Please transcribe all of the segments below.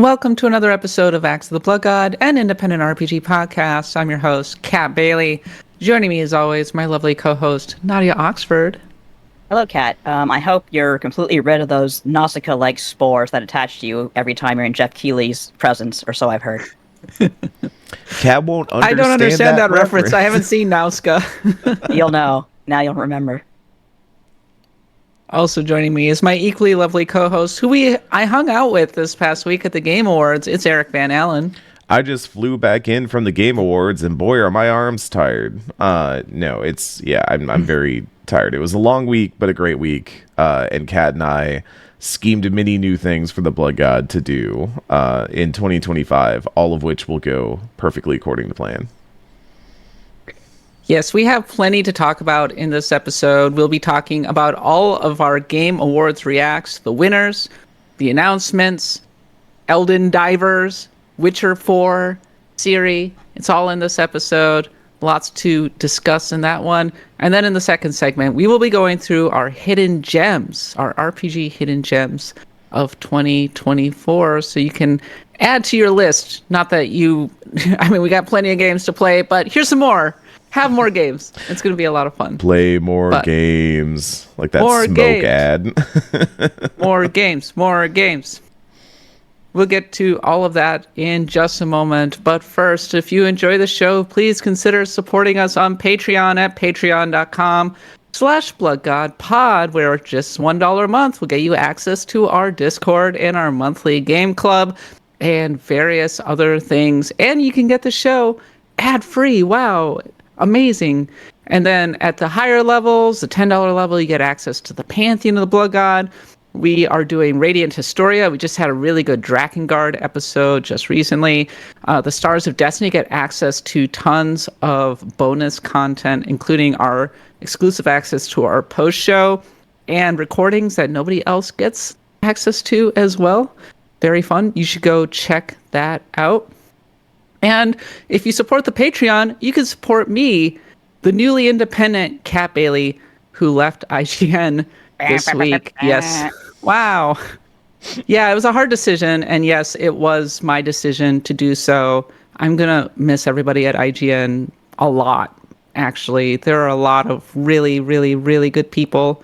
Welcome to another episode of Axe of the Blood God, an independent RPG podcast. I'm your host, Kat Bailey. Joining me, as always, my lovely co-host, Nadia Oxford. Hello, Kat. I hope you're completely rid of those Nausicaa-like spores that attach to you every time you're in Jeff Keighley's presence, or so I've heard. Kat won't understand I don't understand that reference. reference. I haven't seen Nausicaa. You'll know. Now you'll remember. Also joining me is my equally lovely co-host, who I hung out with this past week at the Game Awards. It's Eric Van Allen. I just flew back in from the Game Awards, and boy, are my arms tired. I'm very tired. It was a long week, but a great week. And Kat and I schemed many new things for the Blood God to do in 2025, all of which will go perfectly according to plan. Yes, we have plenty to talk about in this episode. We'll be talking about all of our Game Awards Reacts, the winners, the announcements, Elden Divers, Witcher 4, Siri. It's all in this episode. Lots to discuss in that one. And then in the second segment, we will be going through our hidden gems, our RPG hidden gems of 2024. So you can add to your list. Not that we got plenty of games to play, but here's some more. Have more games. It's going to be a lot of fun. Play more games. Like that smoke ad. More games. We'll get to all of that in just a moment. But first, if you enjoy the show, please consider supporting us on Patreon at patreon.com/bloodgodpod, where just $1 a month will get you access to our Discord and our monthly game club and various other things. And you can get the show ad-free. Wow. Amazing. And then at the higher levels, the $10 level, you get access to the Pantheon of the Blood God. We are doing Radiant Historia. We just had a really good Drakengard episode just recently. The Stars of Destiny get access to tons of bonus content, including our exclusive access to our post show and recordings that nobody else gets access to as well. Very fun. You should go check that out. And if you support the Patreon, you can support me, the newly independent Kat Bailey, who left IGN this week. Yes. Wow. Yeah, it was a hard decision. And yes, it was my decision to do so. I'm going to miss everybody at IGN a lot, actually. There are a lot of really, really, really good people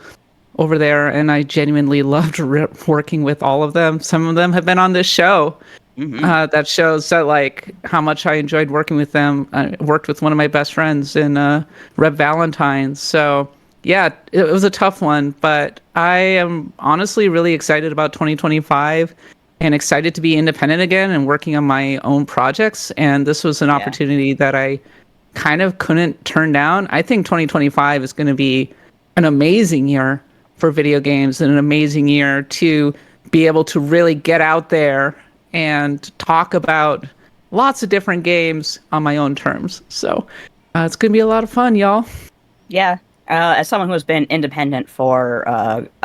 over there. And I genuinely loved working with all of them. Some of them have been on this show. Mm-hmm. That shows that how much I enjoyed working with them. I worked with one of my best friends in Reb Valentine's. So yeah, it was a tough one, but I am honestly really excited about 2025 and excited to be independent again and working on my own projects. And this was an opportunity that I kind of couldn't turn down. I think 2025 is going to be an amazing year for video games and an amazing year to be able to really get out there and talk about lots of different games on my own terms. So it's going to be a lot of fun, y'all. Yeah. As someone who has been independent for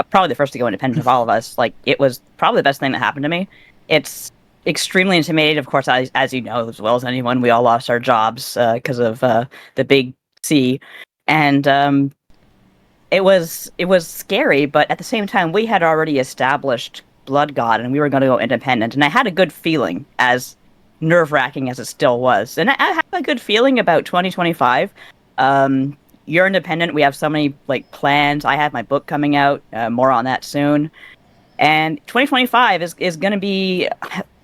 probably the first to go independent of all of us, it was probably the best thing that happened to me. It's extremely intimidating, of course, as you know, as well as anyone. We all lost our jobs because of the big C. And it was scary, but at the same time, we had already established Blood God, and we were going to go independent, and I had a good feeling, as nerve-wracking as it still was, and I have a good feeling about 2025. You're independent. We have so many plans. I have my book coming out. More on that soon. And 2025 is going to be.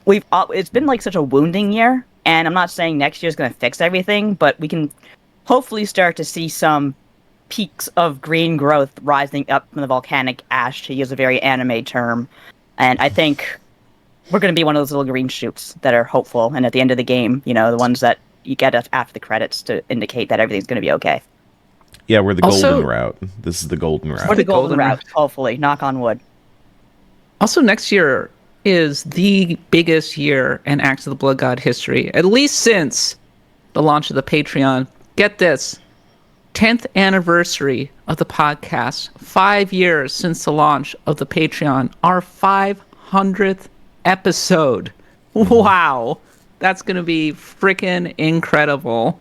It's been such a wounding year, and I'm not saying next year is going to fix everything, but we can hopefully start to see some peaks of green growth rising up from the volcanic ash, to use a very anime term. And I think we're going to be one of those little green shoots that are hopeful. And at the end of the game, the ones that you get after the credits to indicate that everything's going to be okay. Yeah, we're the golden route. This is the golden route. We're the golden route, hopefully. Knock on wood. Also, next year is the biggest year in Axe of the Blood God history, at least since the launch of the Patreon. Get this. 10th anniversary of the podcast, 5 years since the launch of the Patreon, our 500th episode. Wow. That's going to be freaking incredible.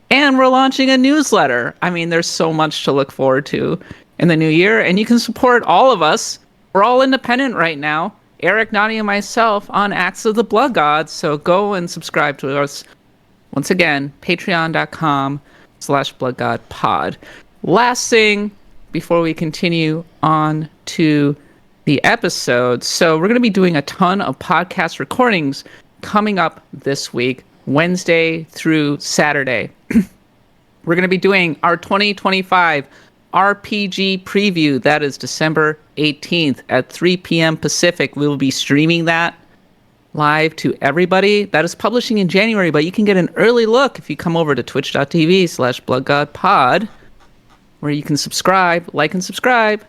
And we're launching a newsletter. I mean, there's so much to look forward to in the new year, and you can support all of us. We're all independent right now, Eric, Nani, and myself on Acts of the Blood Gods. So go and subscribe to us. Once again, patreon.com/bloodgodpod. Last thing before we continue on to the episode. So we're going to be doing a ton of podcast recordings coming up this week, Wednesday through Saturday. We're going to be doing our 2025 RPG preview. That is December 18th at 3 p.m. Pacific. We will be streaming that live to everybody. That is publishing in January, but you can get an early look if you come over to twitch.tv/bloodgodpod, where you can subscribe, like and subscribe.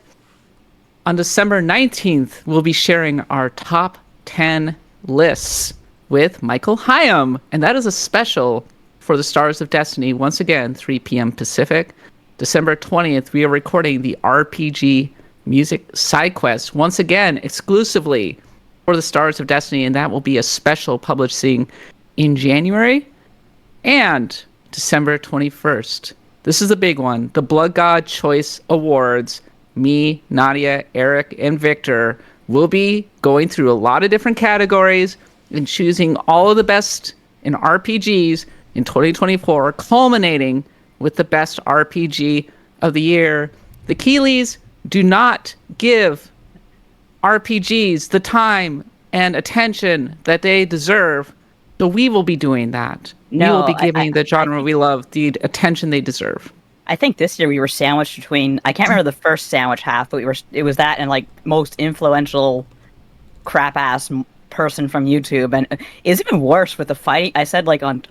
On December 19th, we'll be sharing our top 10 lists with Michael Hyam, and that is a special for the Stars of Destiny. Once again, 3 p.m. Pacific. December 20th, we are recording the RPG Music Side Quest, once again, exclusively for the Stars of Destiny, and that will be a special publishing in January. And December 21st, this is a big one, the Blood God Choice Awards. Me, Nadia, Eric, and Victor will be going through a lot of different categories and choosing all of the best in RPGs in 2024, culminating with the best RPG of the year. The Keeleys do not give RPGs the time and attention that they deserve, so we will be doing that. No, we will be giving the genre we love the attention they deserve. I think this year we were sandwiched between, I can't remember the first sandwich half, but it was that and like most influential crap ass person from YouTube, and it's even worse with the fighting. I said like on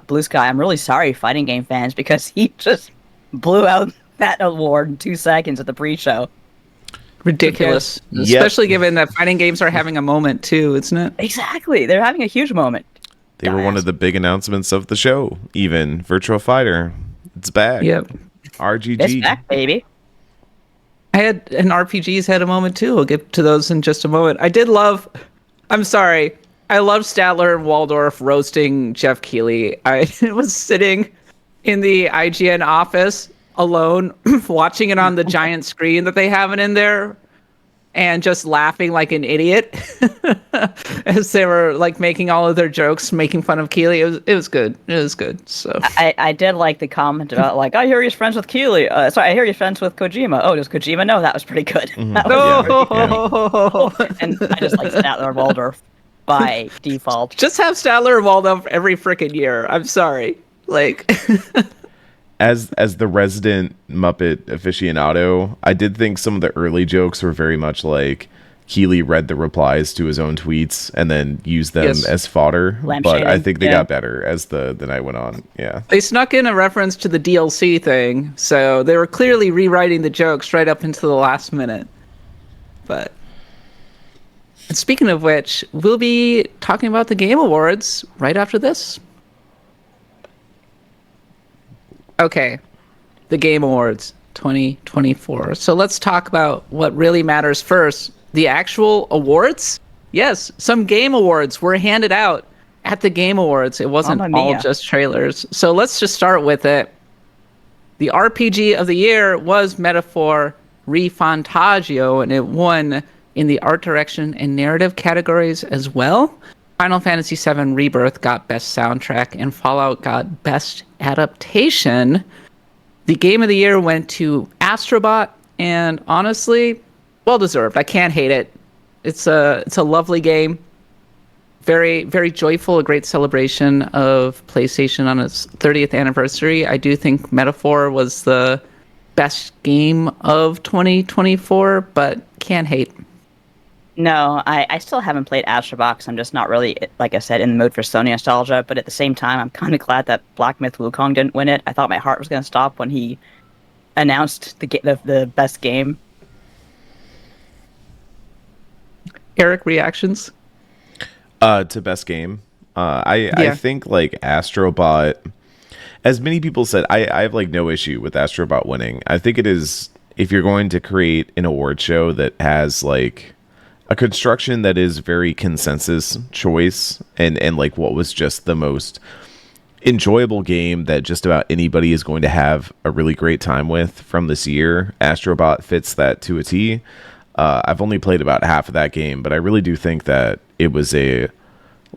Blue Sky, I'm really sorry, fighting game fans, because he just blew out that award in 2 seconds at the pre-show. Ridiculous, especially given that fighting games are having a moment too, isn't it? Exactly, they're having a huge moment. They were one of the big announcements of the show. Even Virtua Fighter, it's back. Yep, RGG, it's back, baby. And RPGs had a moment too. We'll get to those in just a moment. I love Statler and Waldorf roasting Jeff Keighley. I was sitting in the IGN office alone, watching it on the giant screen that they have it in there, and just laughing like an idiot as they were like making all of their jokes, making fun of Keighley. It was good. It was good. So I did like the comment about like, I hear he's friends with Keighley. Sorry, I hear he's friends with Kojima. Oh, does Kojima know? That was pretty good. Mhm. That was pretty good. And I just like Statler and Waldorf by default. just have Statler and Waldorf every freaking year. I'm sorry. Like as the resident Muppet aficionado, I did think some of the early jokes were very much like Keighley read the replies to his own tweets and then used them as fodder. But I think they got better as the night went on. Yeah, they snuck in a reference to the DLC thing, so they were clearly rewriting the jokes right up into the last minute. But and speaking of which, we'll be talking about the Game Awards right after this. Okay, the Game Awards 2024. So let's talk about what really matters first. The actual awards? Yes, some Game Awards were handed out at the Game Awards. It wasn't all just trailers. So let's just start with it. The RPG of the year was Metaphor ReFantagio, and it won in the art direction and narrative categories as well. Final Fantasy VII Rebirth got Best Soundtrack, and Fallout got Best Adaptation. The Game of the Year went to Astrobot, and honestly, well deserved. I can't hate it. It's a lovely game. Very, very joyful, a great celebration of PlayStation on its 30th anniversary. I do think Metaphor was the best game of 2024, but can't hate. No, I still haven't played Astrobox. I'm just not really, like I said, in the mood for Sony nostalgia. But at the same time, I'm kind of glad that Black Myth Wukong didn't win it. I thought my heart was going to stop when he announced the best game. Eric, reactions? To best game. I think like Astrobot, as many people said, I have like no issue with Astrobot winning. I think it is, if you're going to create an award show that has like a construction that is very consensus choice and like what was just the most enjoyable game that just about anybody is going to have a really great time with from this year, Astrobot fits that to a T. I've only played about half of that game, but I really do think that it was a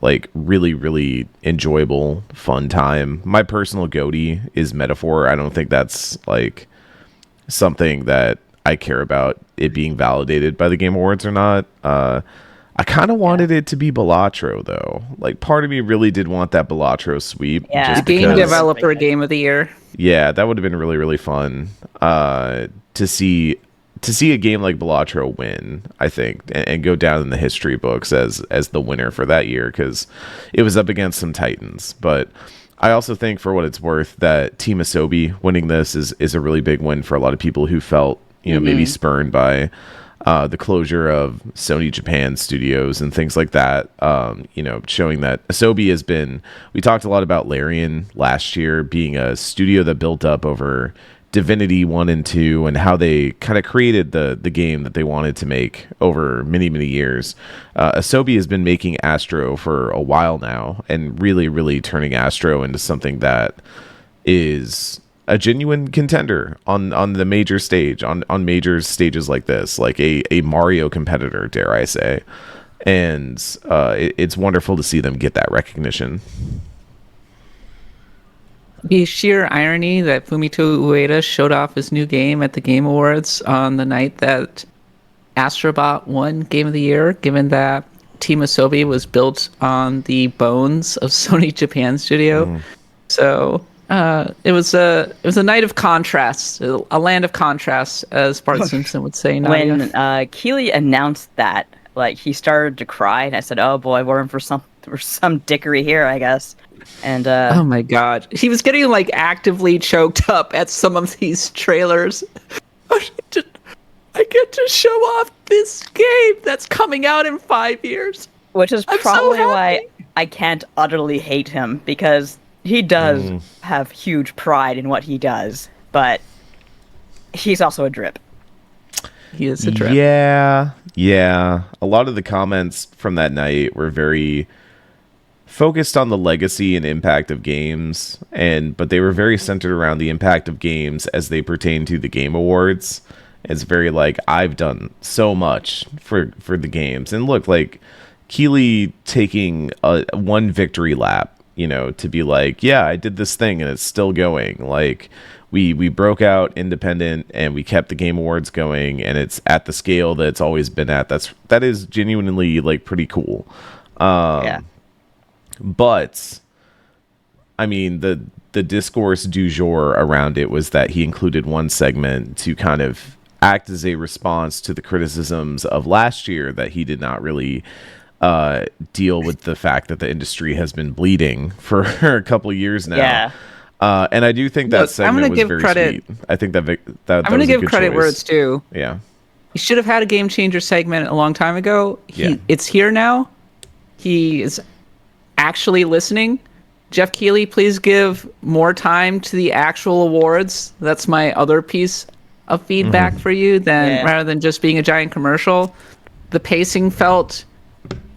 like really, really enjoyable, fun time. My personal goatee is Metaphor. I don't think that's like something that I care about it being validated by the Game Awards or not. I kind of wanted it to be Balatro though. Like part of me really did want that Balatro sweep. Yeah. Just Game because, developer game of the year. yeah, that would have been really, really fun to see a game like Balatro win, I think, and go down in the history books as the winner for that year, because it was up against some titans. But I also think, for what it's worth, that Team Asobi winning this is a really big win for a lot of people who felt, maybe spurned by the closure of Sony Japan studios and things like that. Showing that Asobi has been, we talked a lot about Larian last year being a studio that built up over Divinity 1 and 2 and how they kind of created the game that they wanted to make over many, many years. Asobi has been making Astro for a while now and really, really turning Astro into something that is a genuine contender on the major stage, on major stages like this, like a Mario competitor, dare I say. And it's wonderful to see them get that recognition. The sheer irony that Fumito Ueda showed off his new game at the Game Awards on the night that Astrobot won Game of the Year, given that Team Asobi was built on the bones of Sony Japan Studio. So it was a night of contrasts, a land of contrasts, as Bart Simpson would say. Nadia. When Keeley announced that, like, he started to cry, and I said, "Oh boy, we're in for some dickery here, I guess." And oh my god, he was getting like actively choked up at some of these trailers. I get to show off this game that's coming out in 5 years, which is I'm probably so why I can't utterly hate him, because he does have huge pride in what he does, but he's also a drip. He is a drip. Yeah. A lot of the comments from that night were very focused on the legacy and impact of games, but they were very centered around the impact of games as they pertain to the Game Awards. It's very like, I've done so much for the games. And look, like Keeley taking one victory lap, to be like, yeah, I did this thing and it's still going. Like we broke out independent and we kept the Game Awards going, and it's at the scale that it's always been at. That is genuinely like pretty cool. Yeah. But I mean, the discourse du jour around it was that he included one segment to kind of act as a response to the criticisms of last year that he did not really deal with the fact that the industry has been bleeding for a couple of years now. Yeah. And I do think that segment was very credit. sweet. I think that I'm going to give credit choice. where it's due. Yeah. He should have had a game changer segment a long time ago. It's here now. He is actually listening. Jeff Keighley, please give more time to the actual awards. That's my other piece of feedback for you, rather than just being a giant commercial. The pacing felt,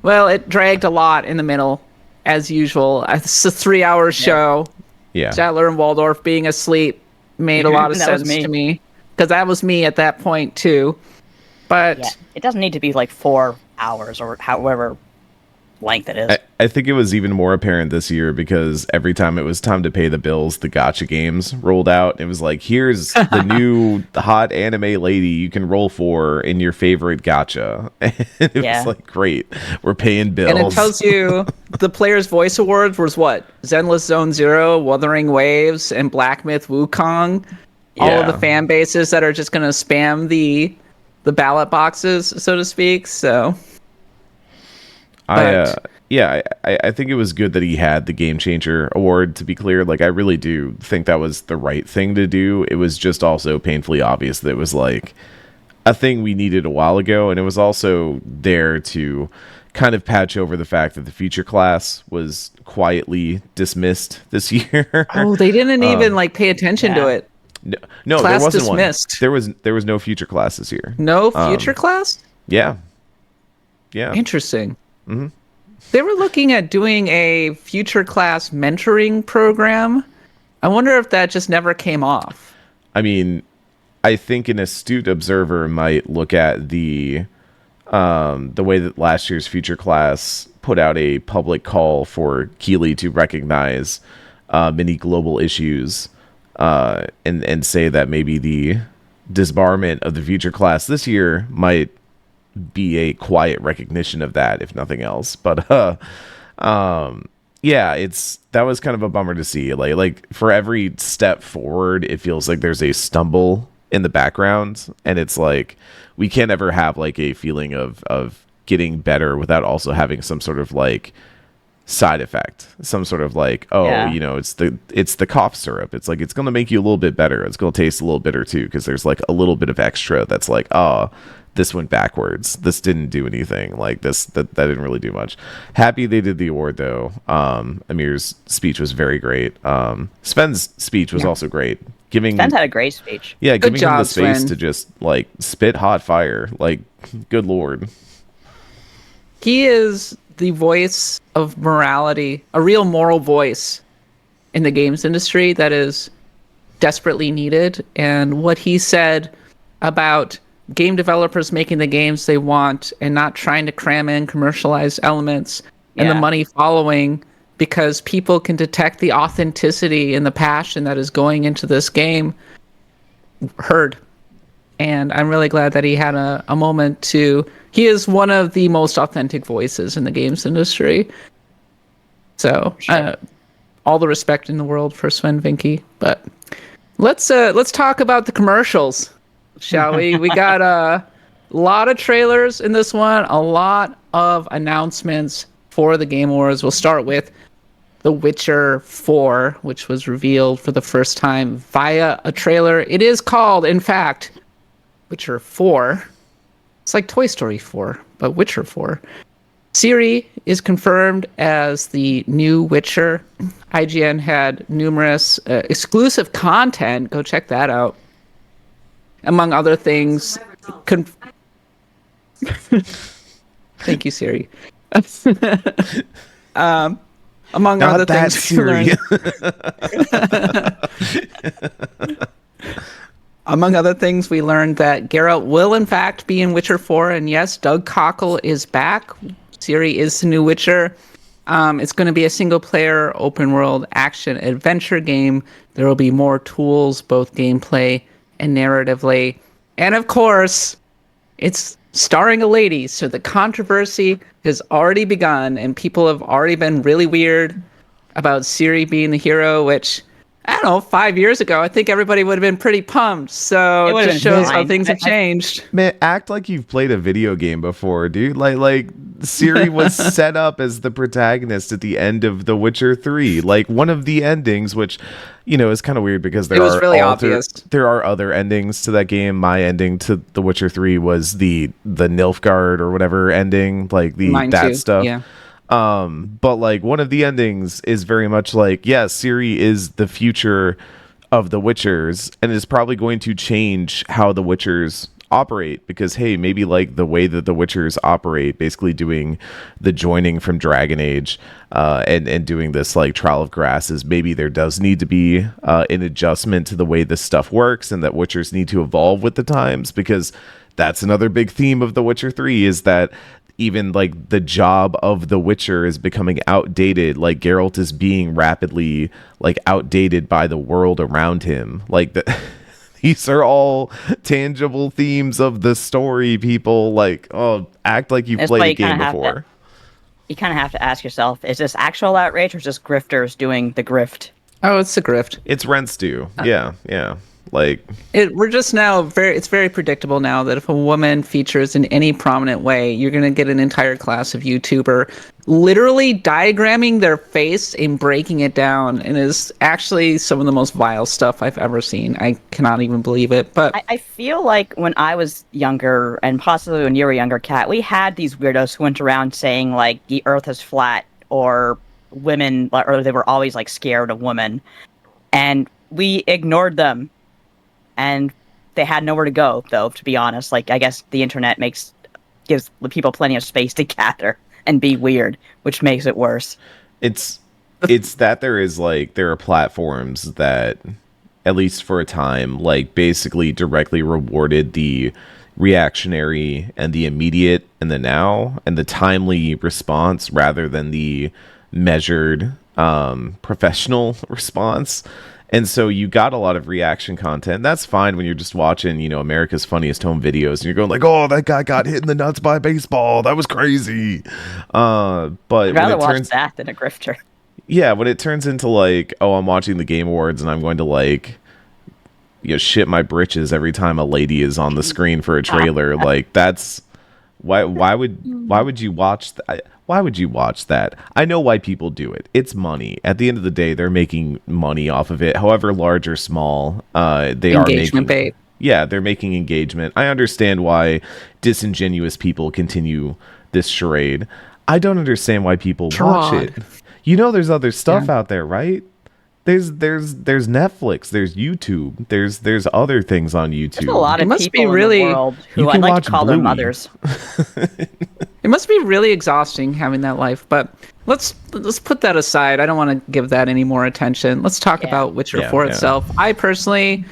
well, it dragged a lot in the middle, as usual. It's a 3-hour show. Yeah. Statler and Waldorf being asleep made a lot of sense to me, because that was me at that point too. But it doesn't need to be like 4 hours or however length it is. I think it was even more apparent this year because every time it was time to pay the bills, the gacha games rolled out. It was like, here's the new hot anime lady you can roll for in your favorite gacha. And it was like, great, we're paying bills. And it tells you the Player's Voice Awards was what? Zenless Zone Zero, Wuthering Waves, and Black Myth Wukong. All of the fan bases that are just going to spam the ballot boxes, so to speak. So... I think it was good that he had the Game Changer award, to be clear. Like, I really do think that was the right thing to do. It was just also painfully obvious that it was like a thing we needed a while ago, and it was also there to kind of patch over the fact that the feature class was quietly dismissed this year. Oh, they didn't even like pay attention to it. No, class there wasn't dismissed. one. There was no future class this year. No future class? Yeah. Interesting. Mm-hmm. They were looking at doing a future class mentoring program. I wonder if that just never came off. I mean, I think an astute observer might look at the way that last year's Future Class put out a public call for Keeley to recognize many global issues, and say that maybe the disbarment of the Future Class this year might be a quiet recognition of that, if nothing else. But yeah, that was kind of a bummer to see. Like for every step forward, it feels like there's a stumble in the background, and it's like we can't ever have like a feeling of getting better without also having some sort of like side effect, some sort of like, you know, it's the cough syrup. It's like it's gonna make you a little bit better. It's gonna taste a little bitter too, because there's like a little bit of extra that's like, this went backwards. This didn't do anything. Like that didn't really do much. Happy they did the award though. Amir's speech was very great. Sven's speech was also great. Sven's had a great speech. Yeah, Good giving job, him the space Sven. to just like spit hot fire. Like, good lord. He is the voice of morality, a real moral voice in the games industry that is desperately needed. And what he said about game developers making the games they want and not trying to cram in commercialized elements and the money following, because people can detect the authenticity and the passion that is going into this game, heard. And I'm really glad that he had a moment to... He is one of the most authentic voices in the games industry. So, all the respect in the world for Sven Vinke. But let's talk about the commercials, shall we? We got a lot of trailers in this one, a lot of announcements for the Game Awards. We'll start with The Witcher 4, which was revealed for the first time via a trailer. It is called, in fact, Witcher 4. It's like Toy Story 4, but Witcher 4. Ciri is confirmed as the new Witcher. IGN had numerous exclusive content. Go check that out. Among other things... Thank you, Siri. Among Not other that things, Siri. Among other things, we learned that Geralt will, in fact, be in Witcher 4. And yes, Doug Cockle is back. Ciri is the new Witcher. It's going to be a single-player, open-world, action-adventure game. There will be more tools, both gameplay and narratively. And, of course, it's starring a lady. So the controversy has already begun, and people have already been really weird about Ciri being the hero, which... I don't know, 5 years ago, I think everybody would have been pretty pumped. So it just shows how things have changed. Man, act like you've played a video game before, dude. Like Ciri was set up as the protagonist at the end of The Witcher 3. Like, one of the endings, which, you know, is kind of weird because there are other endings to that game. My ending to The Witcher 3 was the Nilfgaard or whatever ending, like Mine that too. stuff. Yeah. But like one of the endings is very much like, yeah, Ciri is the future of the Witchers and is probably going to change how the Witchers operate, because hey, maybe like the way that the Witchers operate, basically doing the joining from Dragon Age, and doing this like Trial of Grasses, maybe there does need to be an adjustment to the way this stuff works, and that Witchers need to evolve with the times, because that's another big theme of The Witcher 3 is that even like the job of the Witcher is becoming outdated. Like Geralt is being rapidly like outdated by the world around him. Like these are all tangible themes of the story. People like, act like you've played a game before. You kind of have to ask yourself: is this actual outrage or just grifters doing the grift? Oh, it's a grift. It's rent stew. Yeah. Like we're just now it's very predictable now that if a woman features in any prominent way, you're going to get an entire class of YouTuber literally diagramming their face and breaking it down, and is actually some of the most vile stuff I've ever seen. I cannot even believe it. But I feel like when I was younger, and possibly when you were younger, Kat, we had these weirdos who went around saying like the Earth is flat, or women, or they were always like scared of women, and we ignored them. And they had nowhere to go, though, to be honest. Like, I guess the internet gives people plenty of space to gather and be weird, which makes it worse. It's that there are platforms that at least for a time, like basically directly rewarded the reactionary and the immediate and the now and the timely response rather than the measured professional response. And so you got a lot of reaction content. That's fine when you're just watching, you know, America's Funniest Home Videos and you're going like, oh, that guy got hit in the nuts by a baseball. That was crazy. But I'd rather watch turns, that than a grifter. yeah, when it turns into like, oh, I'm watching the Game Awards and I'm going to like, you know, shit my britches every time a lady is on the screen for a trailer, like that's why would you watch that? Why would you watch that? I know why people do it. It's money. At the end of the day, they're making money off of it, however large or small. They are making. Bait. Yeah, they're making engagement. I understand why disingenuous people continue this charade. I don't understand why people watch it. You know, there's other stuff out there, right? There's Netflix, there's YouTube, there's other things on YouTube. There's a lot of must be people really- in the world You who can I'd like watch to call their Bluey. mothers. It must be really exhausting having that life, but let's put that aside. I don't want to give that any more attention. Let's talk Yeah. about Witcher Yeah, 4 yeah. itself. I personally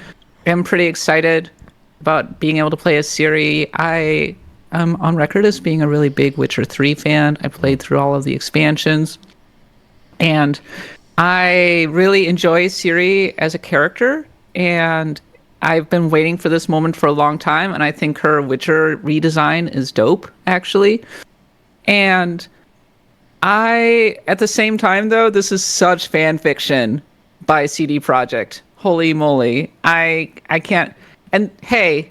am pretty excited about being able to play as Ciri. I am on record as being a really big Witcher 3 fan. I played through all of the expansions, and I really enjoy Ciri as a character, and I've been waiting for this moment for a long time, and I think her Witcher redesign is dope, actually. And at the same time, though, this is such fan fiction by CD Projekt. Holy moly. I can't. And hey,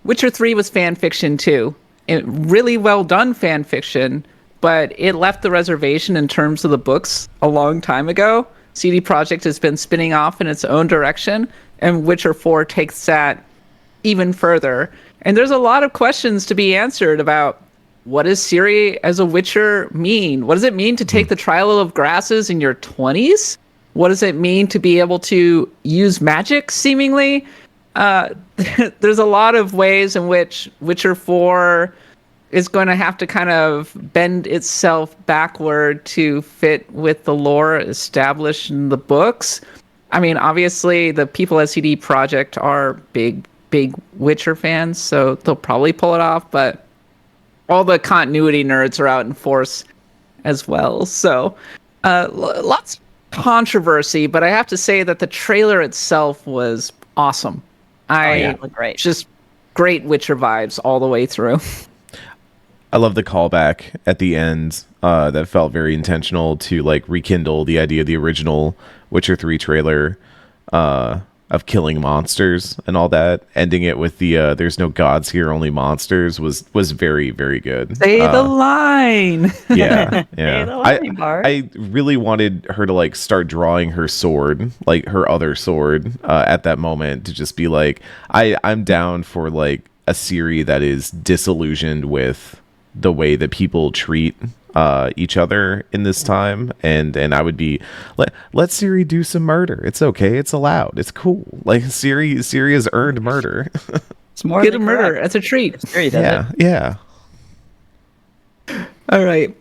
Witcher 3 was fan fiction too. Really well done fan fiction, but it left the reservation in terms of the books a long time ago. CD Projekt has been spinning off in its own direction, and Witcher 4 takes that even further. And there's a lot of questions to be answered about what does Ciri as a Witcher mean? What does it mean to take the Trial of Grasses in your 20s? What does it mean to be able to use magic, seemingly? There's a lot of ways in which Witcher 4 is going to have to kind of bend itself backward to fit with the lore established in the books. I mean, obviously, the people at CD Projekt are big Witcher fans, so they'll probably pull it off, but all the continuity nerds are out in force as well. So lots of controversy, but I have to say that the trailer itself was awesome. It looked great. Just great Witcher vibes all the way through. I love the callback at the end that felt very intentional to like rekindle the idea of the original Witcher 3 trailer of killing monsters and all that. Ending it with the there's no gods here, only monsters was very, very good. Say the line. Yeah, Say yeah. the line, Bart. I really wanted her to like start drawing her sword, like her other sword, at that moment to just be like, I'm down for like a Ciri that is disillusioned with the way that people treat each other in this time, and I would be let Ciri do some murder. It's okay. It's allowed. It's cool. Like Ciri has earned murder. It's more Get a than murder. correct. That's a treat. Ciri does Yeah, it. yeah. All right.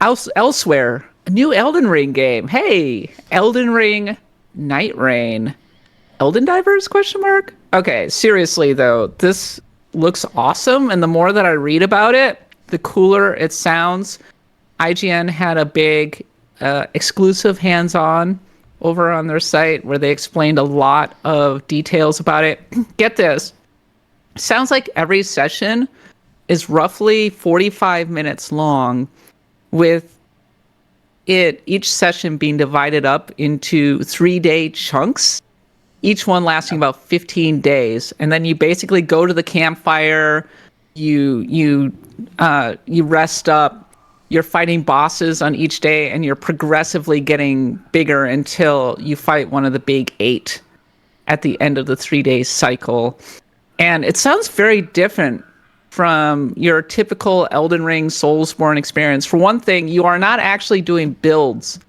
Elsewhere, a new Elden Ring game. Hey, Elden Ring Night Rain. Elden Divers? Question mark. Okay, seriously though, this looks awesome, and the more that I read about it, the cooler it sounds. IGN had a big exclusive hands-on over on their site where they explained a lot of details about it. Get this. Sounds like every session is roughly 45 minutes long, with each session being divided up into 3-day chunks, each one lasting about 15 days. And then you basically go to the campfire, you rest up, you're fighting bosses on each day, and you're progressively getting bigger until you fight one of the big 8 at the end of the 3-day cycle. And it sounds very different from your typical Elden Ring Soulsborne experience. For one thing, you are not actually doing builds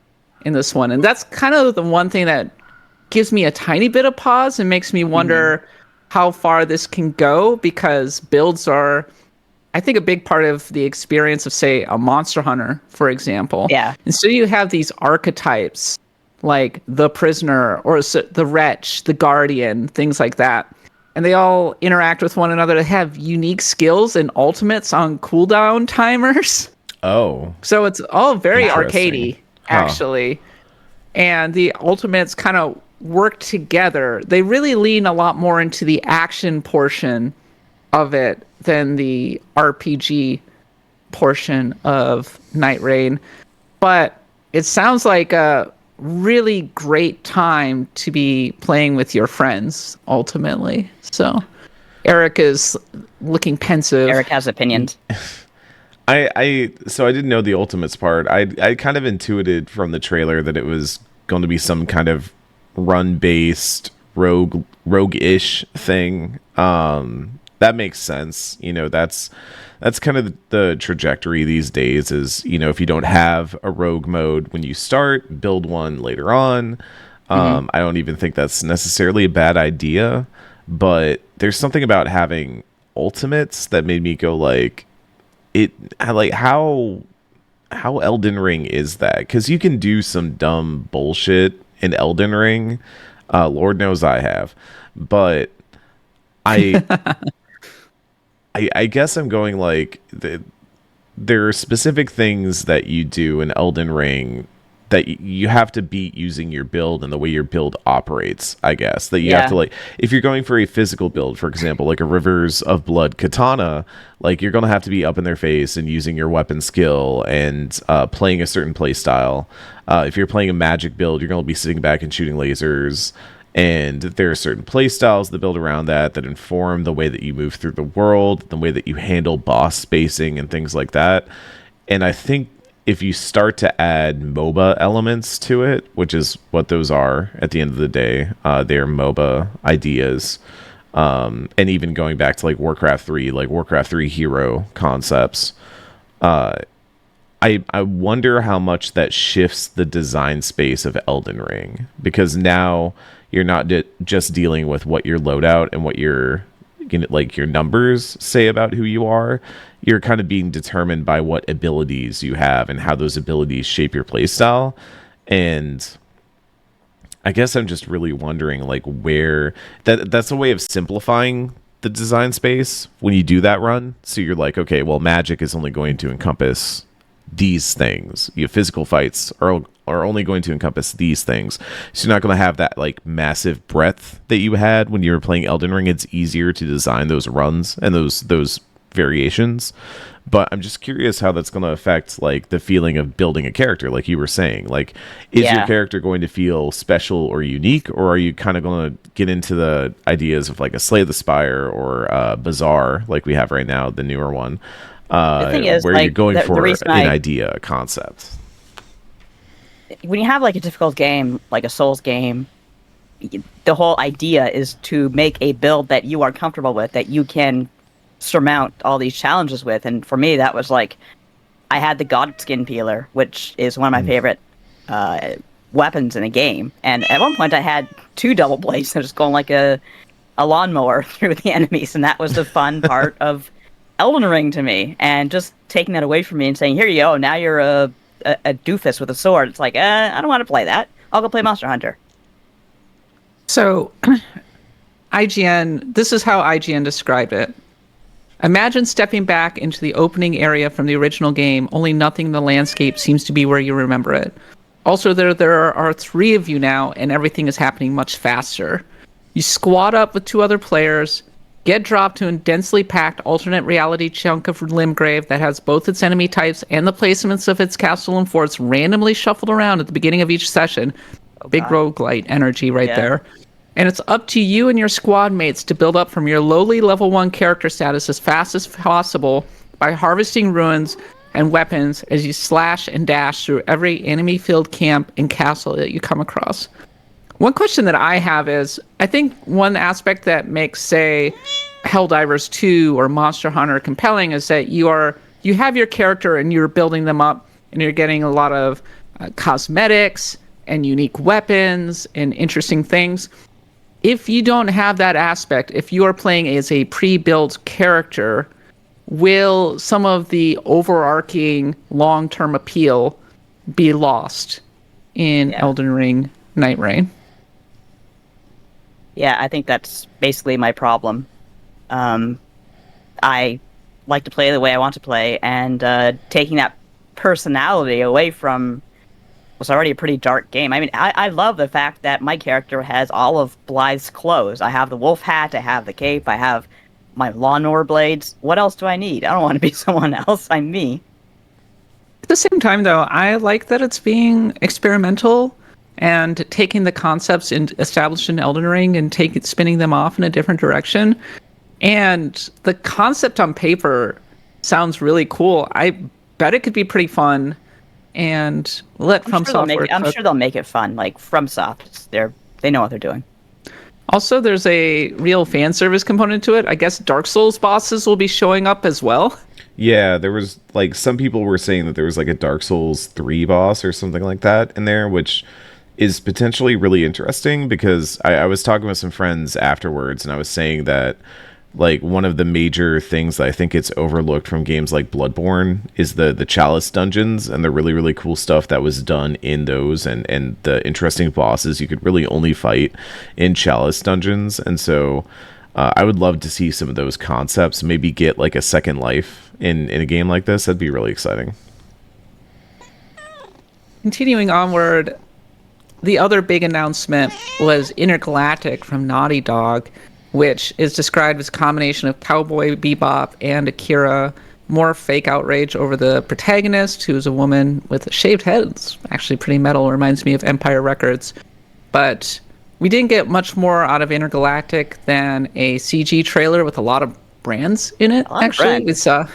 in this one. And that's kind of the one thing that gives me a tiny bit of pause and makes me wonder how far this can go, because builds are, I think, a big part of the experience of, say, a Monster Hunter, for example. Yeah. And so you have these archetypes like the prisoner or the wretch, the guardian, things like that. And they all interact with one another. They have unique skills and ultimates on cooldown timers. Oh, So it's all very interesting. arcadey, Huh. actually. And the ultimates kind of work together. They really lean a lot more into the action portion of it than the RPG portion of Night Rain. But it sounds like a really great time to be playing with your friends, ultimately. So Eric is looking pensive. Eric has opinions. So I didn't know the ultimates part. I kind of intuited from the trailer that it was going to be some kind of run-based rogue-ish thing. That makes sense. You know, that's kind of the trajectory these days is, you know, if you don't have a rogue mode when you start, build one later on. I don't even think that's necessarily a bad idea, but there's something about having ultimates that made me go like, how Elden Ring is that? Because you can do some dumb bullshit in Elden Ring. Lord knows I have, but I I guess I'm going like there are specific things that you do in Elden Ring that you have to beat using your build and the way your build operates, I guess. That you have to, like, if you're going for a physical build, for example, like a Rivers of Blood katana, like you're going to have to be up in their face and using your weapon skill and playing a certain play style. If you're playing a magic build, you're going to be sitting back and shooting lasers. And there are certain play styles that build around that inform the way that you move through the world, the way that you handle boss spacing and things like that. And I think if you start to add MOBA elements to it, which is what those are at the end of the day, they're MOBA ideas. And even going back to like Warcraft 3 hero concepts, I wonder how much that shifts the design space of Elden Ring, because now you're not just dealing with what your loadout and what your numbers say about who you are. You're kind of being determined by what abilities you have and how those abilities shape your playstyle. And I guess I'm just really wondering, like, where that's a way of simplifying the design space when you do that run. So you're like, okay, well, magic is only going to encompass these things. Your physical fights are only going to encompass these things. So you're not going to have that like massive breadth that you had when you were playing Elden Ring. It's easier to design those runs and those variations. But I'm just curious how that's going to affect like the feeling of building a character, like you were saying. Like, is your character going to feel special or unique, or are you kind of going to get into the ideas of like a Slay the Spire or Bazaar, like we have right now, the newer one? The thing is, where like, you're going for an I idea, a concept. When you have like a difficult game, like a Souls game, the whole idea is to make a build that you are comfortable with, that you can surmount all these challenges with. And for me, that was like, I had the God Skin Peeler, which is one of my favorite weapons in a game. And at one point, I had 2 double blades that was going like a lawnmower through the enemies, and that was the fun part of Elden Ring to me. And just taking that away from me and saying, "Here you go, now you're a doofus with a sword." It's like, I don't want to play that. I'll go play Monster Hunter. So, IGN, this is how IGN described it. Imagine stepping back into the opening area from the original game, only nothing in the landscape seems to be where you remember it. Also, there are 3 of you now, and everything is happening much faster. You squad up with 2 other players, get dropped to a densely packed alternate reality chunk of Limgrave that has both its enemy types and the placements of its castle and forts randomly shuffled around at the beginning of each session. Big roguelite energy right there. And it's up to you and your squad mates to build up from your lowly level 1 character status as fast as possible by harvesting ruins and weapons as you slash and dash through every enemy-filled camp and castle that you come across. One question that I have is, I think one aspect that makes, say, Helldivers 2 or Monster Hunter compelling is that you have your character and you're building them up and you're getting a lot of cosmetics and unique weapons and interesting things. If you don't have that aspect, if you are playing as a pre-built character, will some of the overarching long-term appeal be lost in Yeah. Elden Ring Night Rain. Yeah, I think that's basically my problem. I like to play the way I want to play, and taking that personality away from what's already a pretty dark game. I mean, I love the fact that my character has all of Blythe's clothes. I have the wolf hat, I have the cape, I have my lawnmower blades. What else do I need? I don't want to be someone else. I'm me. At the same time, though, I like that it's being experimental and taking the concepts established in Elden Ring and spinning them off in a different direction. And the concept on paper sounds really cool. I bet it could be pretty fun. And let From Software I'm cook. sure they'll make it fun. Like FromSoft, they know what they're doing. Also, there's a real fan service component to it. I guess Dark Souls bosses will be showing up as well. Yeah, there was like some people were saying that there was like a Dark Souls 3 boss or something like that in there, which is potentially really interesting because I was talking with some friends afterwards and I was saying that like one of the major things that I think it's overlooked from games like Bloodborne is the Chalice dungeons and the really, really cool stuff that was done in those and the interesting bosses you could really only fight in Chalice dungeons. And so I would love to see some of those concepts maybe get like a second life in a game like this. That'd be really exciting. Continuing onward, the other big announcement was Intergalactic from Naughty Dog, which is described as a combination of Cowboy Bebop and Akira. More fake outrage over the protagonist, who's a woman with a shaved head. It's actually pretty metal, reminds me of Empire Records. But we didn't get much more out of Intergalactic than a CG trailer with a lot of brands in it, actually. We saw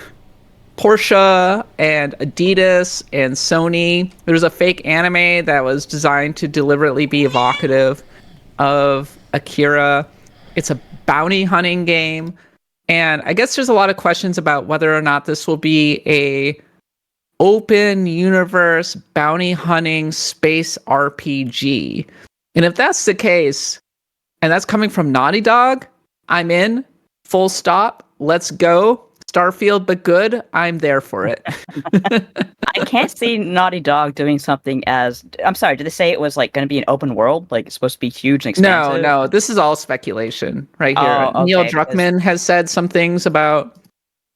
Porsche and Adidas and Sony. There was a fake anime that was designed to deliberately be evocative of Akira. It's a bounty hunting game. And I guess there's a lot of questions about whether or not this will be a open universe bounty hunting space RPG. And if that's the case, and that's coming from Naughty Dog, I'm in. Full stop. Let's go. Starfield, but good. I'm there for it. I can't see Naughty Dog doing something as... I'm sorry, did they say it was like going to be an open world? Like it's supposed to be huge and expansive? No. This is all speculation right here. Oh, okay, Neil Druckmann has said some things about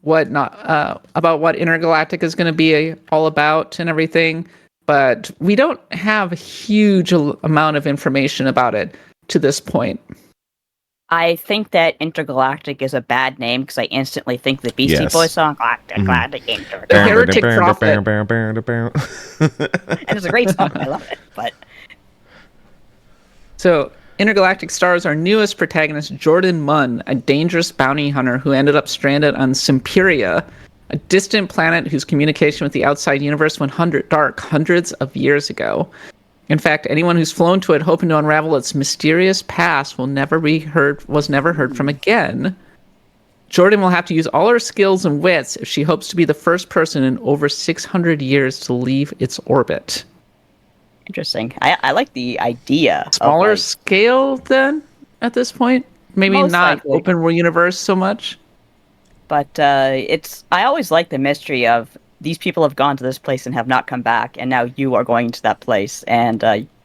what Intergalactic is going to be all about and everything, but we don't have a huge amount of information about it to this point. I think that Intergalactic is a bad name because I instantly think the Beastie Boys song, Galactic Intergalactic. The Heretic Prophet. And it's a great song. I love it. But so Intergalactic stars our newest protagonist, Jordan Munn, a dangerous bounty hunter who ended up stranded on Simperia, a distant planet whose communication with the outside universe went dark hundreds of years ago. In fact, anyone who's flown to it hoping to unravel its mysterious past was never heard from again. Jordan will have to use all her skills and wits if she hopes to be the first person in over 600 years to leave its orbit. interesting. I like the idea. Smaller scale then at this point? Maybe Most not likely. open world universe so much? But I always like the mystery of these people have gone to this place and have not come back, and now you are going to that place, and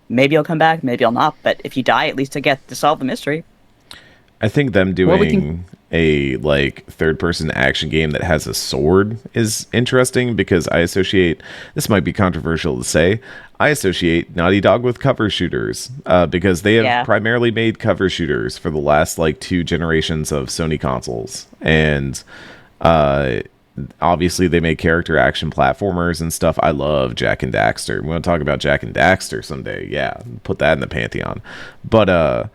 maybe you'll come back, maybe you'll not. But if you die, at least I get to solve the mystery. I think them doing a like third-person action game that has a sword is interesting because I associate, this might be controversial to say, I associate Naughty Dog with cover shooters because they have primarily made cover shooters for the last like 2 generations of Sony consoles, and obviously they make character action platformers and stuff. I love Jak and Daxter. We want to talk about Jak and Daxter someday. Yeah, put that in the pantheon. But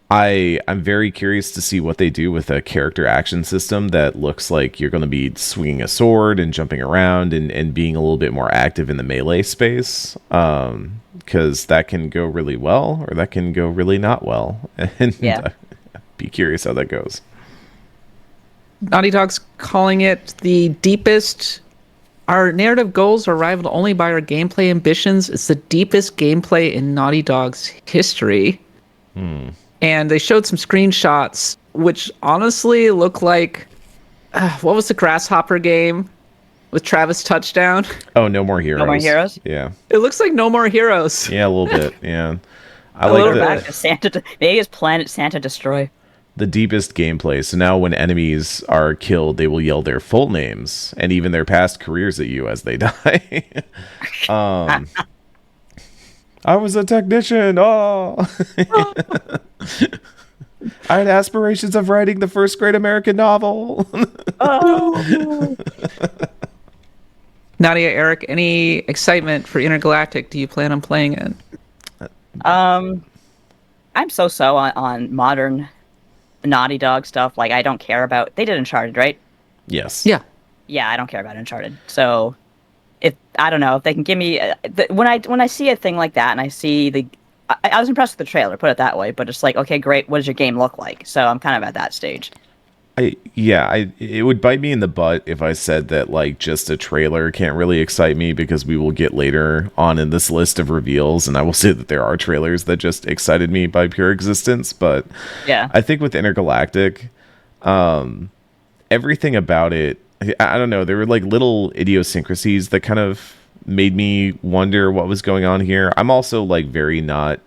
I'm very curious to see what they do with a character action system that looks like you're going to be swinging a sword and jumping around and being a little bit more active in the melee space, because that can go really well or that can go really not well. And be curious how that goes. Naughty Dog's calling it the deepest. Our narrative goals are rivaled only by our gameplay ambitions. It's the deepest gameplay in Naughty Dog's history. And they showed some screenshots, which honestly look like, what was the Grasshopper game? with Travis Touchdown. Oh, No More Heroes. No More Heroes? Yeah. It looks like No More Heroes. Yeah, a little bit. Yeah. I A like little the, bit. Back to Santa. Maybe it's Planet Santa Destroy. the deepest gameplay. So now when enemies are killed, they will yell their full names and even their past careers at you as they die. I was a technician. Oh. I had aspirations of writing the first great American novel. Oh. Nadia, Eric, any excitement for Intergalactic? Do you plan on playing it? I'm so on modern Naughty Dog stuff. Like, I don't care about. They did Uncharted, right? Yes. Yeah. Yeah, I don't care about Uncharted. So, if I don't know if they can give me when I see a thing like that and I see the. I was impressed with the trailer, put it that way. But it's like, okay, great. What does your game look like? So I'm kind of at that stage. It would bite me in the butt if I said that like just a trailer can't really excite me, because we will get later on in this list of reveals, and I will say that there are trailers that just excited me by pure existence. But Yeah. I think with Intergalactic, everything about it, I don't know, there were like little idiosyncrasies that kind of made me wonder what was going on here. I'm also like very not.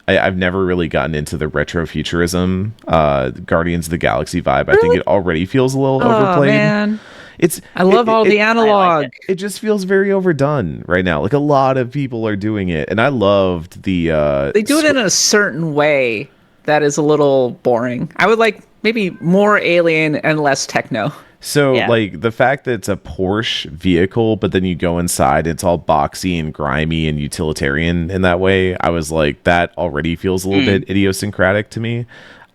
I've never really gotten into the retrofuturism, Guardians of the Galaxy vibe. I think it already feels a little Oh overplayed. man, It's I love all the analog. it just feels very overdone right now. Like a lot of people are doing it, and I loved the. They do it in a certain way that is a little boring. I would like maybe more alien and less techno. So Yeah. like the fact that it's a Porsche vehicle, but then you go inside, it's all boxy and grimy and utilitarian in that way. I was like, that already feels a little bit idiosyncratic to me.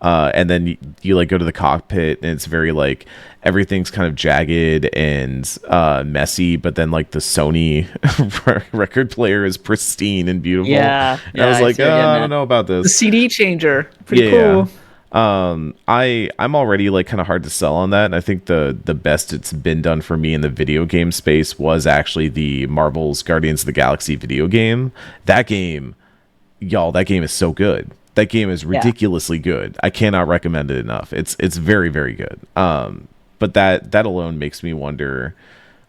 And then you like go to the cockpit and it's very like everything's kind of jagged and messy, but then like the Sony record player is pristine and beautiful. Yeah, And I was I like, see what oh, you're I getting don't at. know about this. The CD changer, pretty Yeah. cool. I'm already like kind of hard to sell on that, and I think the best it's been done for me in the video game space was actually the Marvel's Guardians of the Galaxy video game. That game, y'all, that game is so good. That game is ridiculously good. I cannot recommend it enough. It's very, very good. But that alone makes me wonder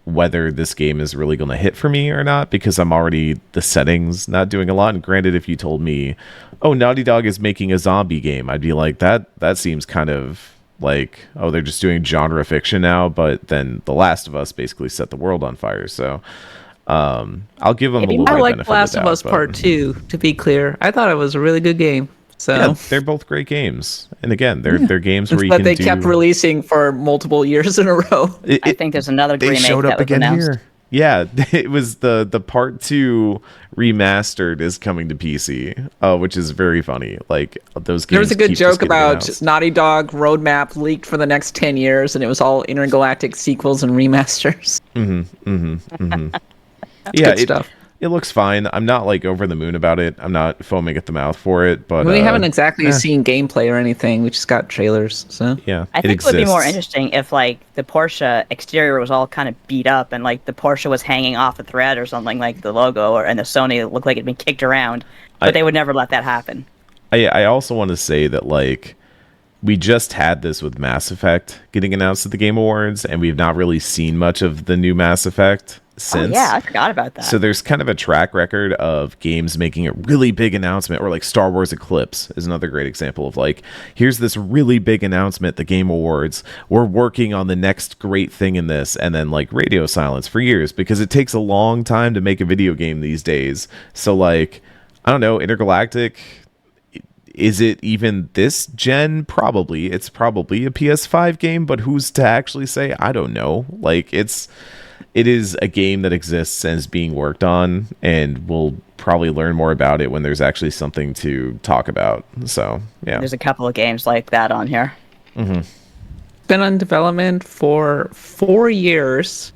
whether this game is really going to hit for me or not, because I'm already the settings not doing a lot. And granted, if you told me, oh, Naughty Dog is making a zombie game, I'd be like, that seems kind of like, oh, they're just doing genre fiction now. But then The Last of Us basically set the world on fire. So I'll give them a little bit I of like benefit Last of of the doubt, Us but- Part 2, to be clear. I thought it was a really good game. So Yeah, they're both great games. And again, they're games where you that can they do... kept releasing for multiple years in a row. I think there's another They remake showed that up was again announced. here. Yeah, it was the Part 2 remastered is coming to PC, which is very funny. Like those games. There was a good keep just joke getting about announced. Naughty Dog roadmap leaked for the next 10 years, and it was all intergalactic sequels and remasters. Yeah, good stuff. It looks fine. I'm not like over the moon about it. I'm not foaming at the mouth for it, but We haven't exactly seen gameplay or anything. We just got trailers. So yeah, I think it would be more exists. interesting if like the Porsche exterior was all kind of beat up and like the Porsche was hanging off a thread or something, like the logo, or and the Sony looked like it'd been kicked around. But they would never let that happen. I also want to say that like we just had this with Mass Effect getting announced at the Game Awards, and we've not really seen much of the new Mass Effect since. Oh yeah, I forgot about that. So there's kind of a track record of games making a really big announcement, or like Star Wars Eclipse is another great example of like, here's this really big announcement at the Game Awards. We're working on the next great thing in this, and then like radio silence for years because it takes a long time to make a video game these days. So like, I don't know, Intergalactic. Is it even this gen? Probably. It's probably a PS5 game, but who's to actually say? I don't know. Like it is a game that exists and is being worked on, and we'll probably learn more about it when there's actually something to talk about. So, yeah. There's a couple of games like that on here. been in development for 4 years.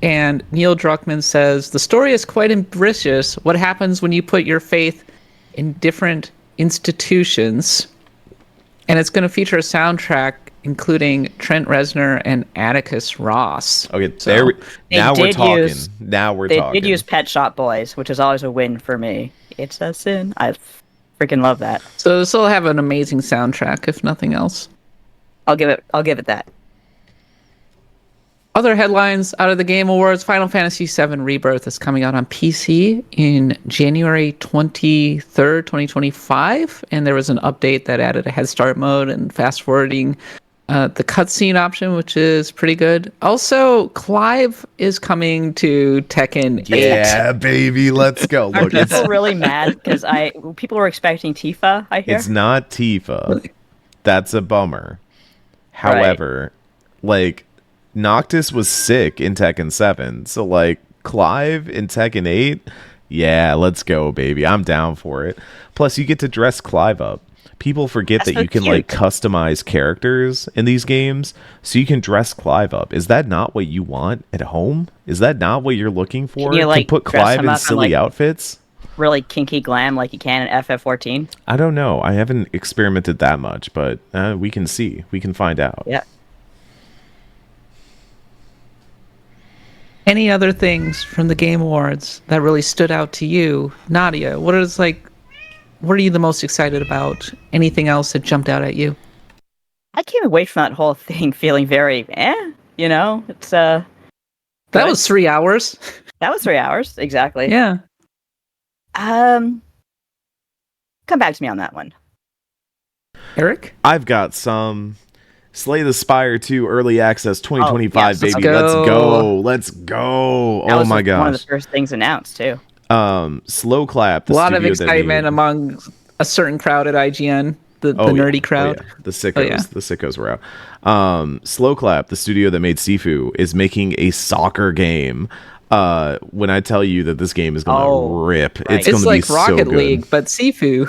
And Neil Druckmann says the story is quite ambitious. What happens when you put your faith in different institutions? And it's going to feature a soundtrack including Trent Reznor and Atticus Ross. Okay, So, now we're did talking. use- Now we're They talking. did use Pet Shop Boys, which is always a win for me. It's a sin. I freaking love that. So this will have an amazing soundtrack, if nothing else. I'll give it that. other headlines out of the Game Awards: Final Fantasy VII Rebirth is coming out on PC in January 23rd, 2025. And there was an update that added a head start mode and fast forwarding the cutscene option, which is pretty good. Also, Clive is coming to Tekken 8. Yeah, baby, let's go. Are Look, it's people really mad because people were expecting Tifa? I hear. it's not Tifa. That's a bummer. However, like Noctis was sick in Tekken 7, so like Clive in Tekken 8, yeah, let's go, baby. I'm down for it. Plus, you get to dress Clive up. People forget That's that so you can cute. like customize characters in these games, so you can dress Clive up. Is that not what you want at home? Is that not what you're looking for? you, like, to put dress Clive him in up in, silly like- outfits? Really kinky glam like you can in FF14. I don't know. I haven't experimented that much, but we can see. We can find out. Yeah. Any other things from the Game Awards that really stood out to you, Nadia? What are you the most excited about? Anything else that jumped out at you? I came away from that whole thing feeling very, it's That Good. was 3 hours. that was 3 hours exactly. Yeah. Come back to me on that one. Eric? I've got some Slay the Spire 2 early access 2025, yes, let's baby. go. Let's go. Let's go. That Oh was my one of gosh. the first things announced too. Slow Clap. The A lot of studio that excitement made- among a certain crowd at IGN, the Oh, yeah. nerdy crowd. Oh, yeah. The sickos. Oh, yeah. The sickos were out. Slow Clap, the studio that made Sifu, is making a soccer game. When I tell you that this game is gonna rip, right. it's gonna It's be like so Rocket good. League, but Sifu.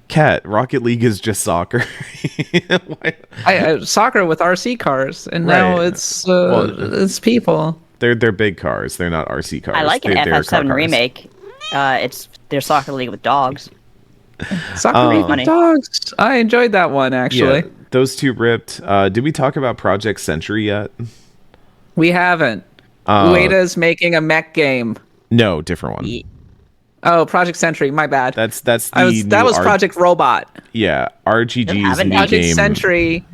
Cat, Rocket League is just soccer. Why- Soccer with RC cars, and now Right. it's people. They're big cars. They're not RC cars. I like an They're car FF7 cars. remake. It's their Soccer League with dogs. Soccer with Funny. dogs. I enjoyed that one actually. Yeah, those two ripped. Did we talk about Project Century yet? We haven't. Ueda's making a mech game. No, different one. Oh, Project Century. My bad. That's the that new was Project Robot. Yeah, RGG's have a new name. Project game. Century.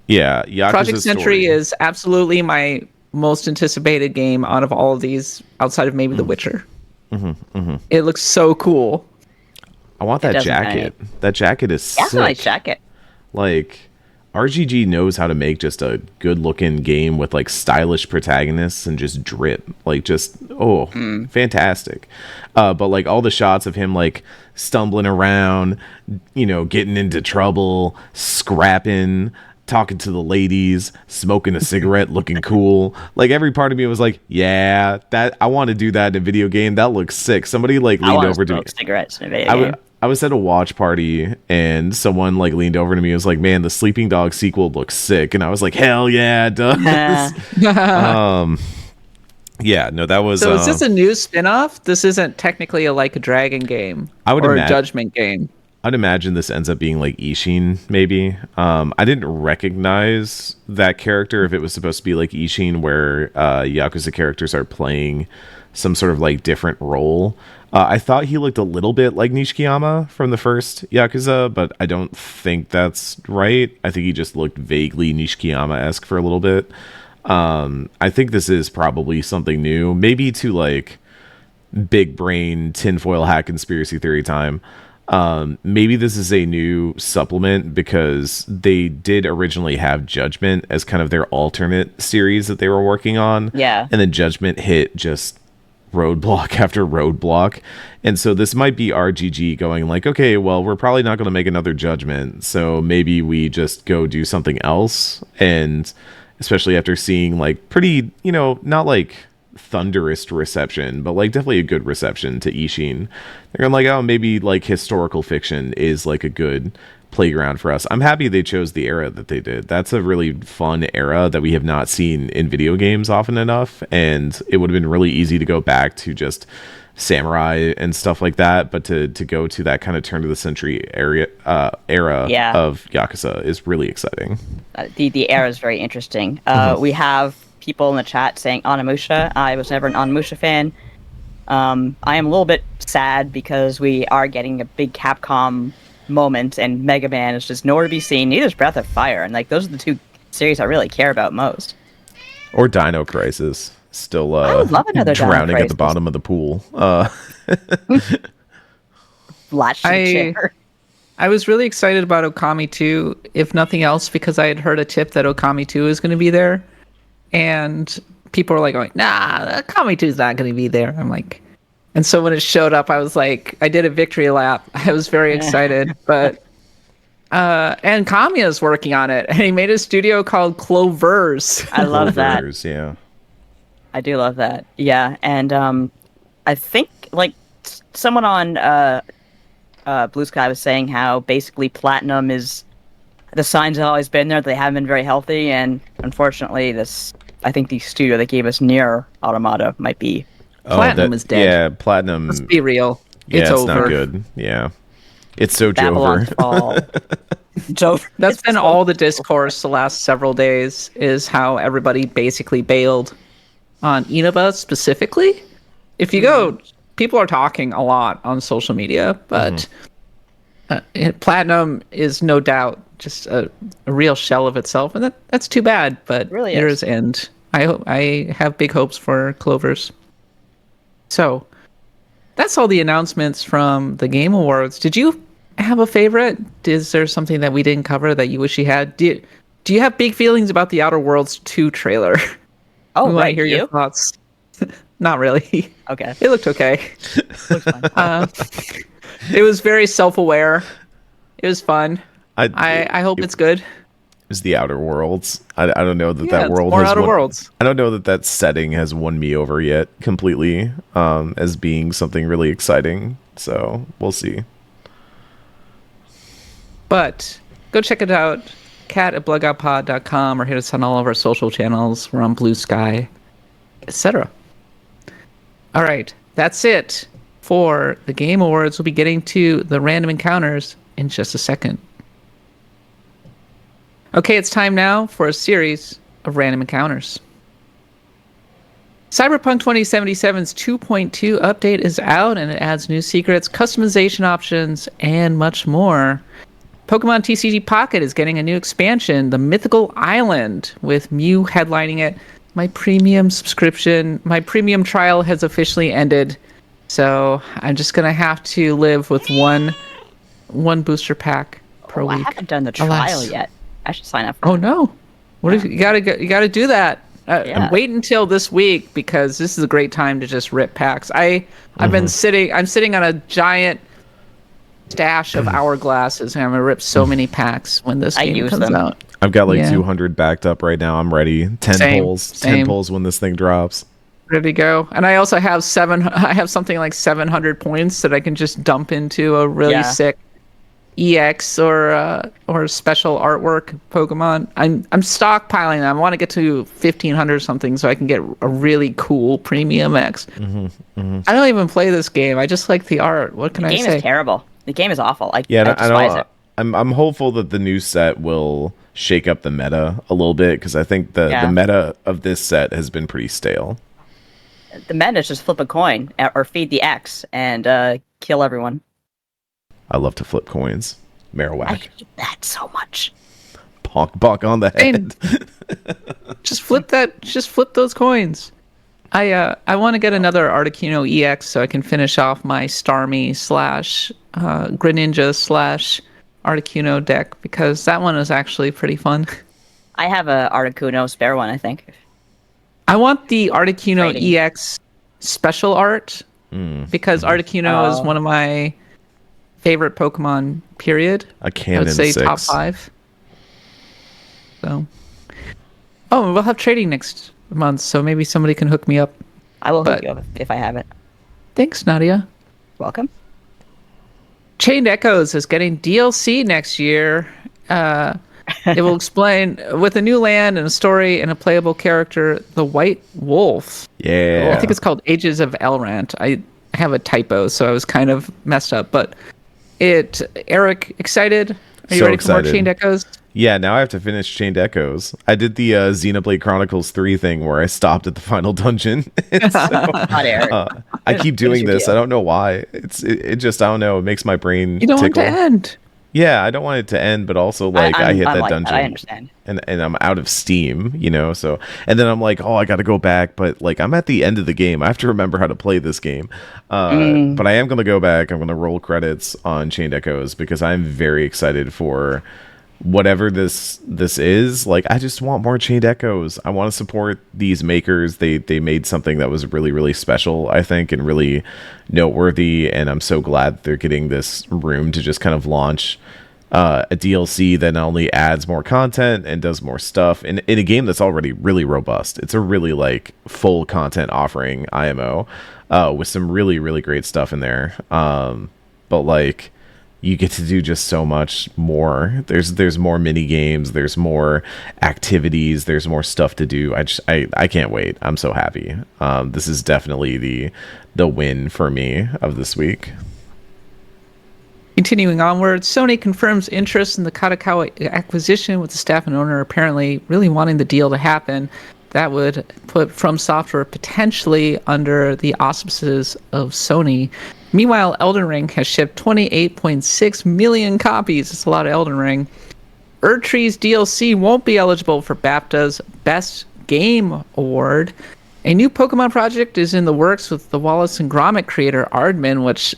Yeah, Yakuza Project Century Story. is absolutely my most anticipated game out of all of these, outside of maybe The Witcher. It looks so cool. I want that doesn't jacket. That jacket is That's sick. a nice jacket. Like RGG knows how to make just a good looking game with like stylish protagonists and just drip. Like just fantastic. But like all the shots of him like stumbling around, getting into trouble, scrapping, talking to the ladies, smoking a cigarette, looking cool. Like every part of me was like, yeah, that I want to do that in a video game. That looks sick. Somebody like I leaned want over to to me. smoke cigarettes in a video game. I was at a watch party and someone like leaned over to me and was like, man, the Sleeping Dog sequel looks sick. And I was like, hell yeah, it does. Yeah, no, that was So is this a new spin-off? This isn't technically a Like a Dragon game I would or a imagine- Judgment game. I'd imagine this ends up being like Ishin, maybe. I didn't recognize that character if it was supposed to be like Ishin, where Yakuza characters are playing some sort of like different role. I thought he looked a little bit like Nishikiyama from the first Yakuza, but I don't think that's right. I think he just looked vaguely Nishikiyama-esque for a little bit. I think this is probably something new, maybe to like big brain tinfoil hat conspiracy theory time. Maybe this is a new supplement because they did originally have Judgment as kind of their alternate series that they were working on. Yeah. And then Judgment hit just roadblock after roadblock. And so this might be RGG going like, okay, well, we're probably not going to make another Judgment. So maybe we just go do something else. And especially after seeing like pretty, not like thunderous reception, but like definitely a good reception to Ishin. They're like, oh, maybe like historical fiction is like a good playground for us. I'm happy they chose the era that they did. That's a really fun era that we have not seen in video games often enough, and it would have been really easy to go back to just samurai and stuff like that, but to go to that kind of turn of the century era Yeah. of Yakuza is really exciting. The era is very interesting. We have people in the chat saying Onimusha. I was never an Onimusha fan. I am a little bit sad because we are getting a big Capcom moment, and Mega Man is just nowhere to be seen. Neither is Breath of Fire, and like those are the two series I really care about most. Or Dino Crisis. Still I would love another Dino drowning at the Crisis. bottom of the pool. Latched to the chair. I was really excited about Okami 2, if nothing else, because I had heard a tip that Okami 2 is going to be there. And people were like going, nah, Okami 2 is not going to be there. I'm like, and so when it showed up, I was like, I did a victory lap. I was very excited. But, and Kamiya's working on it. And he made a studio called Clovers. I love that. Clovers, yeah. I do love that. Yeah, and I think like someone on Blue Sky was saying how basically Platinum is the signs have always been there. They haven't been very healthy, and unfortunately, I think the studio that gave us Near Automata might be. Platinum is dead. Yeah, Platinum. Let's be real. Yeah, it's over. not good. Yeah, it's so Babylon's Jover. Fall. Jover. That's been all the discourse the last several days, is how everybody basically bailed on Inaba specifically. If you go, people are talking a lot on social media, but Platinum is no doubt just a real shell of itself, and that's too bad. But It really year's is. end, I have big hopes for Clovers. So that's all the announcements from the Game Awards. Did you have a favorite? Is there something that we didn't cover that you wish you had? Do you have big feelings about the Outer Worlds 2 trailer? Oh, We want to right. hear your thoughts. Not really. Okay. It looked okay. Looks fun. It was very self-aware. It was fun. I I hope it's good. It's the Outer Worlds. I don't know that Yeah, that it's world more has Outer won- Worlds. I don't know that setting has won me over yet completely as being something really exciting. So we'll see. But go check it out. Cat at blogoutpod.com or hit us on all of our social channels. We're on Blue Sky, etc. All right, that's it for the Game Awards. We'll be getting to the random encounters in just a second. Okay, it's time now for a series of random encounters. Cyberpunk 2077's 2.2 update is out, and it adds new secrets, customization options, and much more. Pokemon TCG Pocket is getting a new expansion, The Mythical Island, with Mew headlining it. My premium premium trial has officially ended, so I'm just gonna have to live with one booster pack per I week. haven't done the trial Alas. yet. I should sign up for Oh no! What if you gotta do that? Yeah. Wait until this week, because this is a great time to just rip packs. I'm sitting on a giant stash of hourglasses, and I'm gonna rip so many packs when this I game use comes them. out. I've got like Yeah. 200 backed up right now. I'm ready. 10 Same, polls. 10 same. polls when this thing drops. Ready to go. And I also have I have something like 700 points that I can just dump into a really sick EX or special artwork Pokemon. I'm stockpiling them. I want to get to 1500 something so I can get a really cool premium X. I don't even play this game. I just like the art. What can The I game say? is terrible. The game is awful. I Yeah, I despise know. it. I'm hopeful that the new set will shake up the meta a little bit, because I think the meta of this set has been pretty stale. The meta is just flip a coin or feed the X and kill everyone. I love to flip coins. I Marowak. hate that so much. Bonk on the head. Just flip that. Just flip those coins. I want to get another Articuno EX so I can finish off my Starmie / Greninja / Articuno deck, because that one is actually pretty fun. I have a Articuno spare one, I think. I want the Articuno Trading. EX special art because Articuno is one of my favorite Pokemon. Period. A I Cannon would say 6. top 5. So, oh, we'll have trading next month, so maybe somebody can hook me up. I will hook But- you up if I have it. Thanks, Nadia. Welcome. Chained Echoes is getting DLC next year. It will explain with a new land and a story and a playable character, the White Wolf. Yeah. I think it's called Ages of Elrant. I have a typo, so I was kind of messed up. But Eric, excited? Are you So ready for more excited. Chained Echoes? Yeah, now I have to finish Chained Echoes. I did the Xenoblade Chronicles 3 thing where I stopped at the final dungeon. And so, Not Eric. I keep doing your this. deal? I don't know why. It just, I don't know. It makes my brain You don't tickle. want to end. Yeah, I don't want it to end, but also like I hit I'm that like that. I dungeon understand. and I'm out of steam, you know. So and then I'm like, oh, I got to go back, but like I'm at the end of the game. I have to remember how to play this game. Mm, But I am gonna go back. I'm gonna roll credits on Chained Echoes because I'm very excited for whatever this is. Like I just want more Chained Echoes. I want to support these makers. They made something that was really really special, I think, and really noteworthy, and I'm so glad they're getting this room to just kind of launch a DLC that not only adds more content and does more stuff in a game that's already really robust. It's a really like full content offering IMO with some really really great stuff in there. But like you get to do just so much more. There's more mini games, there's more activities, there's more stuff to do. I can't wait. I'm so happy. This is definitely the win for me of this week. Continuing onward, Sony confirms interest in the Kadokawa acquisition, with the staff and owner apparently really wanting the deal to happen. That would put From Software potentially under the auspices of Sony. Meanwhile, Elden Ring has shipped 28.6 million copies. It's a lot of Elden Ring. Erdtree's DLC won't be eligible for BAFTA's Best Game Award. A new Pokemon project is in the works with the Wallace and Gromit creator Aardman, which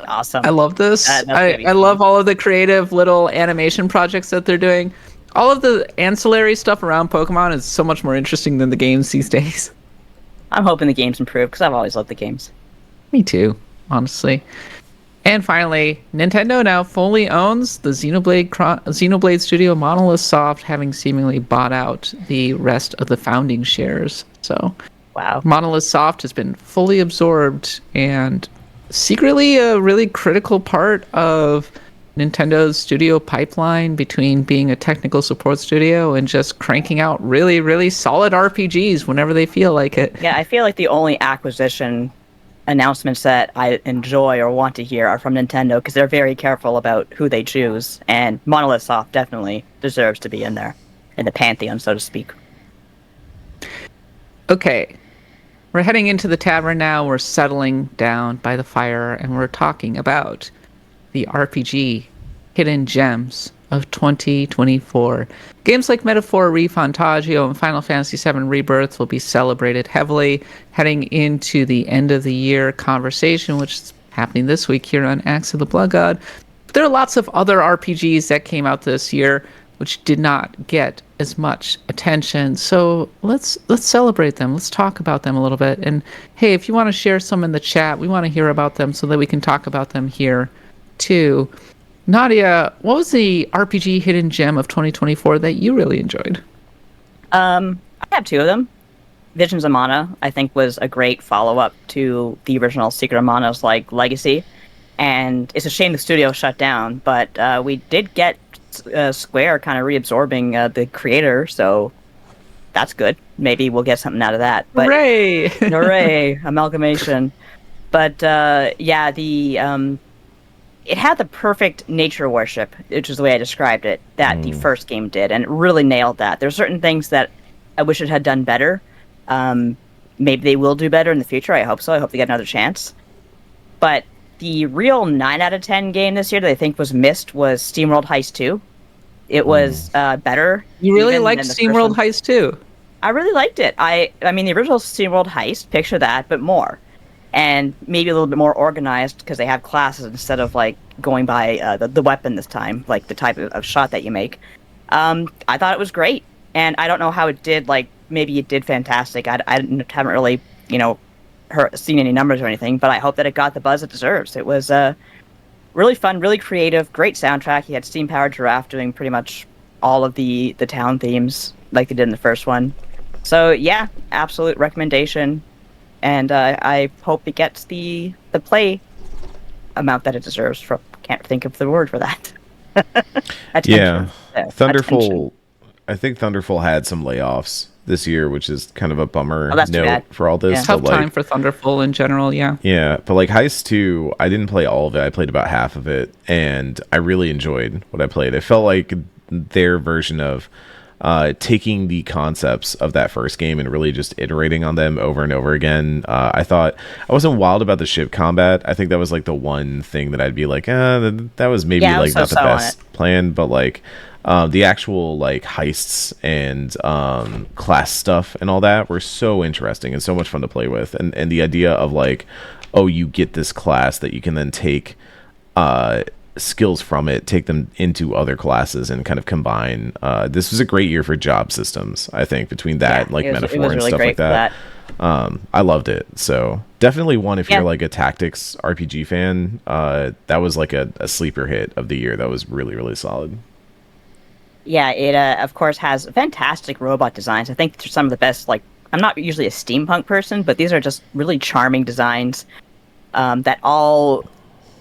awesome. I love this. That's gonna be I fun. love all of the creative little animation projects that they're doing. All of the ancillary stuff around Pokemon is so much more interesting than the games these days. I'm hoping the games improve because I've always loved the games. Me too, honestly. And finally, Nintendo now fully owns the Xenoblade studio Monolith Soft, having seemingly bought out the rest of the founding shares. So Wow. Monolith Soft has been fully absorbed and secretly a really critical part of Nintendo's studio pipeline, between being a technical support studio and just cranking out really, really solid RPGs whenever they feel like it. Yeah, I feel like the only acquisition announcements that I enjoy or want to hear are from Nintendo because they're very careful about who they choose, and Monolith Soft definitely deserves to be in there, in the pantheon, so to speak. Okay, we're heading into the tavern now. We're settling down by the fire, and we're talking about the RPG hidden gems of 2024. Games like Metaphor Refantagio and Final Fantasy VII Rebirth will be celebrated heavily heading into the end of the year conversation, which is happening this week here on Axe of the Blood God. But there are lots of other RPGs that came out this year which did not get as much attention. So let's celebrate them. Let's talk about them a little bit. And hey, if you want to share some in the chat, we want to hear about them so that we can talk about them here too. Nadia, what was the RPG hidden gem of 2024 that you really enjoyed? I have two of them. Visions of Mana, I think, was a great follow-up to the original Secret of Mana's like legacy, and it's a shame the studio shut down. But we did get Square kind of reabsorbing the creator, so that's good. Maybe we'll get something out of that. But, Hooray! hooray! Amalgamation. But yeah, the it had the perfect nature worship, which is the way I described it, that the first game did, and it really nailed that. There's certain things that I wish it had done better. Maybe they will do better in the future. I hope so. I hope they get another chance. But the real 9 out of 10 game this year that I think was missed was SteamWorld Heist 2. It was better. You really even liked than the SteamWorld first one. Heist too? I really liked it. I mean, the original SteamWorld Heist, picture that, but more. And maybe a little bit more organized because they have classes instead of like going by the weapon this time, like the type of shot that you make. I thought it was great, and I don't know how it did. Like maybe it did fantastic. I haven't really seen any numbers or anything, but I hope that it got the buzz it deserves. It was really fun, really creative, great soundtrack. You had Steam Powered Giraffe doing pretty much all of the town themes like they did in the first one. So yeah, absolute recommendation. And I hope it gets the play amount that it deserves. Can't think of the word for that. Yeah, Thunderful. Attention. I think Thunderful had some layoffs this year, which is kind of a bummer that's too note bad. for all this. Yeah. Tough but, like, time for Thunderful in general, yeah. Yeah, but like Heist 2, I didn't play all of it. I played about half of it, and I really enjoyed what I played. It felt like their version of taking the concepts of that first game and really just iterating on them over and over again. I thought I wasn't wild about the ship combat. I think that was like the one thing that I'd be like, that was maybe like not the best plan, but like the actual like heists and class stuff and all that were so interesting and so much fun to play with. And the idea of like, oh, you get this class that you can then take skills from it, take them into other classes and kind of combine. This was a great year for job systems, I think, between that metaphor and really stuff like that. I loved it. So definitely one if you're like a tactics RPG fan. That was like a sleeper hit of the year. That was really, really solid. Yeah, it of course has fantastic robot designs. I think they're some of the best. Like, I'm not usually a steampunk person, but these are just really charming designs that all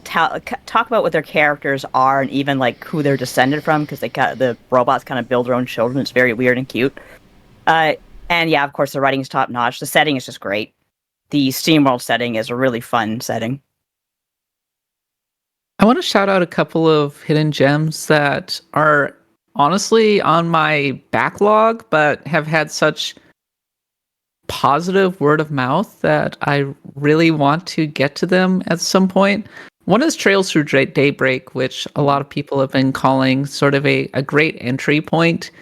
talk about what their characters are and even like who they're descended from, because the robots kind of build their own children. It's very weird and cute. And yeah, of course, the writing is top notch. The setting is just great. The SteamWorld setting is a really fun setting. I want to shout out a couple of hidden gems that are honestly on my backlog, but have had such positive word of mouth that I really want to get to them at some point. One is Trails Through Daybreak, which a lot of people have been calling sort of a great entry point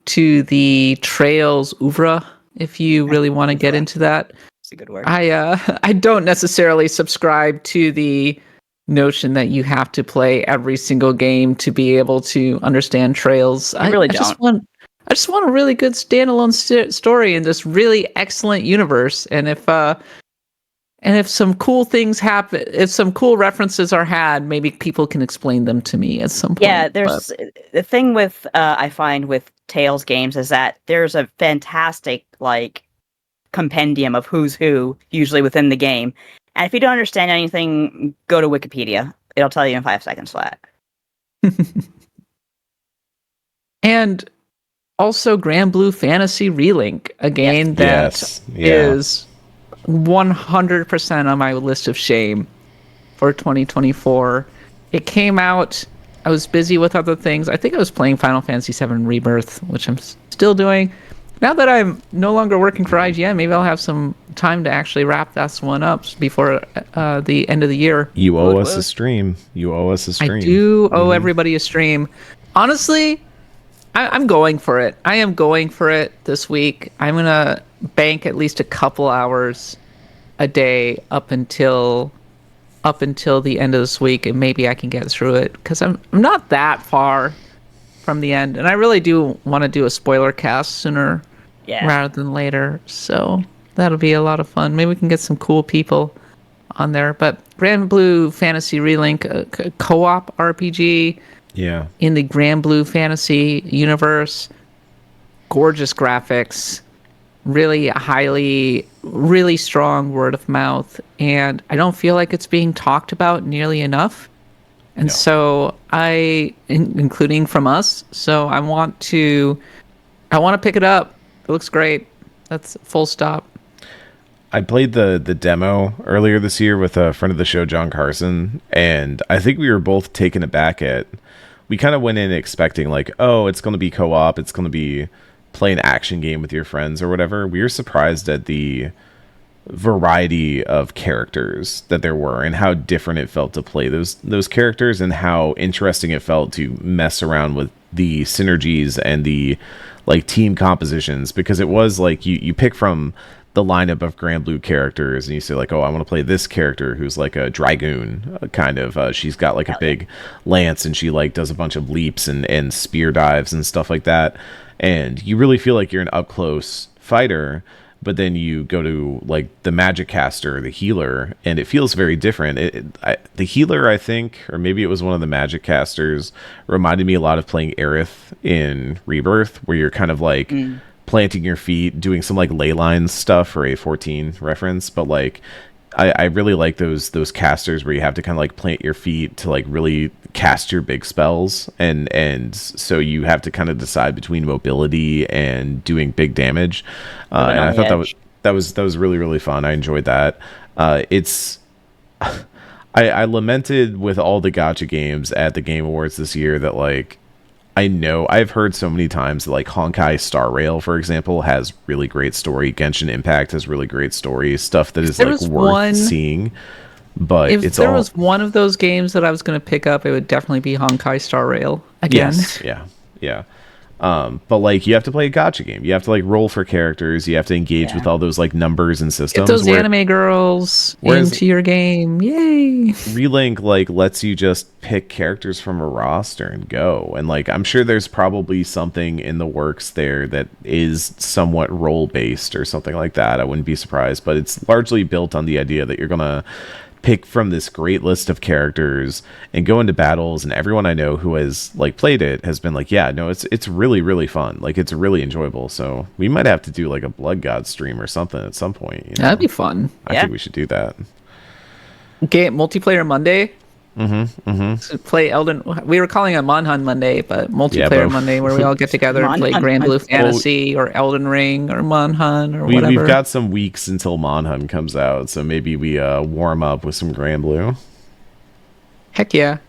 to the Trails oeuvre, if you really want to get into that. It's a good word. I don't necessarily subscribe to the notion that you have to play every single game to be able to understand Trails. I really don't. I just want a really good standalone story in this really excellent universe. And if some cool things happen, if some cool references are had, maybe people can explain them to me at some point. Yeah, the thing with I find with Tales games is that there's a fantastic like compendium of who's who usually within the game. And if you don't understand anything, go to Wikipedia. It'll tell you in 5 seconds flat. And also Grand Blue Fantasy Relink, a game that is 100% on my list of shame for 2024. It came out, I was busy with other things. I think I was playing Final Fantasy VII Rebirth, which I'm still doing. Now that I'm no longer working for IGN, maybe I'll have some time to actually wrap that one up before the end of the year. You owe us a stream. I do owe everybody a stream. Honestly, I'm going for it. I am going for it this week. I'm going to bank at least a couple hours a day up until the end of this week, and maybe I can get through it, because I'm not that far from the end, and I really do want to do a spoiler cast sooner rather than later, so that'll be a lot of fun. Maybe we can get some cool people on there. But Grand Blue Fantasy Relink, a co-op RPG in the Grand Blue Fantasy universe, gorgeous graphics, really strong word of mouth, and I don't feel like it's being talked about nearly enough. And so including from us, so I want to pick it up. It looks great. That's full stop. I played the demo earlier this year with a friend of the show, John Carson, and I think we were both taken aback we kind of went in expecting like, oh, it's going to be co-op, it's going to be play an action game with your friends or whatever. We were surprised at the variety of characters that there were and how different it felt to play those characters, and how interesting it felt to mess around with the synergies and the like team compositions, because it was like you pick from the lineup of Grand Blue characters and you say like, oh, I want to play this character who's like a dragoon kind of, she's got like a big lance and she like does a bunch of leaps and spear dives and stuff like that, and you really feel like you're an up close fighter. But then you go to like the magic caster, the healer, and it feels very different. The healer, I think, or maybe it was one of the magic casters, reminded me a lot of playing Aerith in Rebirth, where you're kind of like planting your feet, doing some like ley lines stuff for a 14 reference. But like, I really like those casters where you have to kind of like plant your feet to like really cast your big spells, and so you have to kind of decide between mobility and doing big damage. And I thought that was really, really fun. I enjoyed that. I lamented with all the gacha games at the Game Awards this year that like I know I've heard so many times that like Honkai Star Rail, for example, has really great story. Genshin Impact has really great story, stuff that is there like was worth one- seeing. But If it's there all was one of those games that I was going to pick up, it would definitely be Honkai Star Rail again. yes, yeah. But like you have to play a gacha game. You have to like roll for characters. You have to engage Yeah. with all those like numbers and systems. Get those anime girls whereas- into your game. Yay! Relink like lets you just pick characters from a roster and go. And like I'm sure there's probably something in the works there that is somewhat role based or something like that. I wouldn't be surprised, but it's largely built on the idea that you're gonna pick from this great list of characters and go into battles, and everyone I know who has like played it has been like, yeah, no, it's really, really fun. Like it's really enjoyable. So we might have to do like a Blood God stream or something at some point. You know? That'd be fun. I think we should do that. Game multiplayer Monday. To play Elden. We were calling it Monhun Monday, but multiplayer but- Monday, where we all get together and play Monhun Grand Blue Monday. Fantasy or Elden Ring or Monhun or We've whatever. got some weeks until Monhun comes out, so maybe we warm up with some Grand Blue. Heck yeah.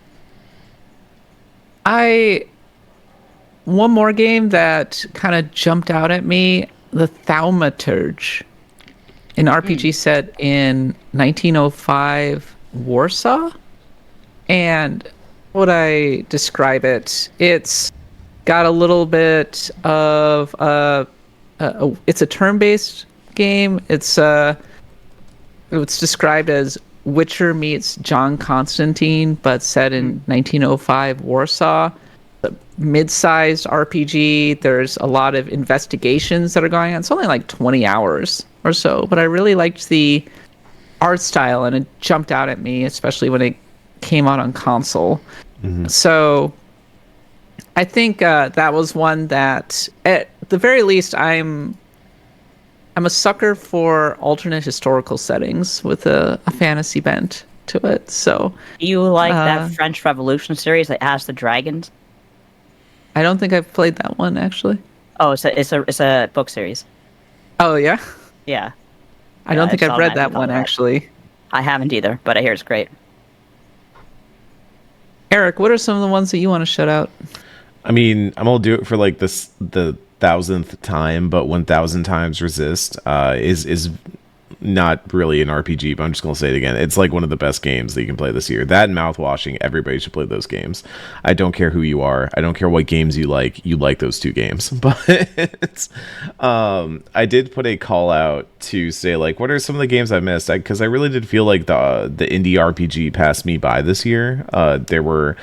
One more game that kind of jumped out at me, the Thaumaturge, an RPG set in 1905 Warsaw. And would I describe it? It's got a little bit of it's a turn-based game. It's described as Witcher meets John Constantine, but set in 1905 Warsaw. A mid-sized RPG. There's a lot of investigations that are going on. It's only like 20 hours or so, but I really liked the art style, and it jumped out at me, especially when it came out on console. So I think that was one that, at the very least, I'm a sucker for alternate historical settings with a fantasy bent to it. So You like that French Revolution series, like Ask the Dragons? I don't think I've played that one actually. Oh, it's a book series. Oh yeah, Yeah, I don't think I I've saw read that that and one thought that. actually. I haven't either, but I hear it's great. Eric, what are some of the ones that you want to shout out? I mean, I'm gonna do it for like the 1000th time, but 1000 times resist is not really an RPG, but I'm just gonna say it again. It's like one of the best games that you can play this year. That and Mouthwashing, everybody should play those games. I don't care who you are. I don't care what games you like. You like those two games. But I did put a call out to say like, what are some of the games I missed? Because I really did feel like the indie RPG passed me by this year. There were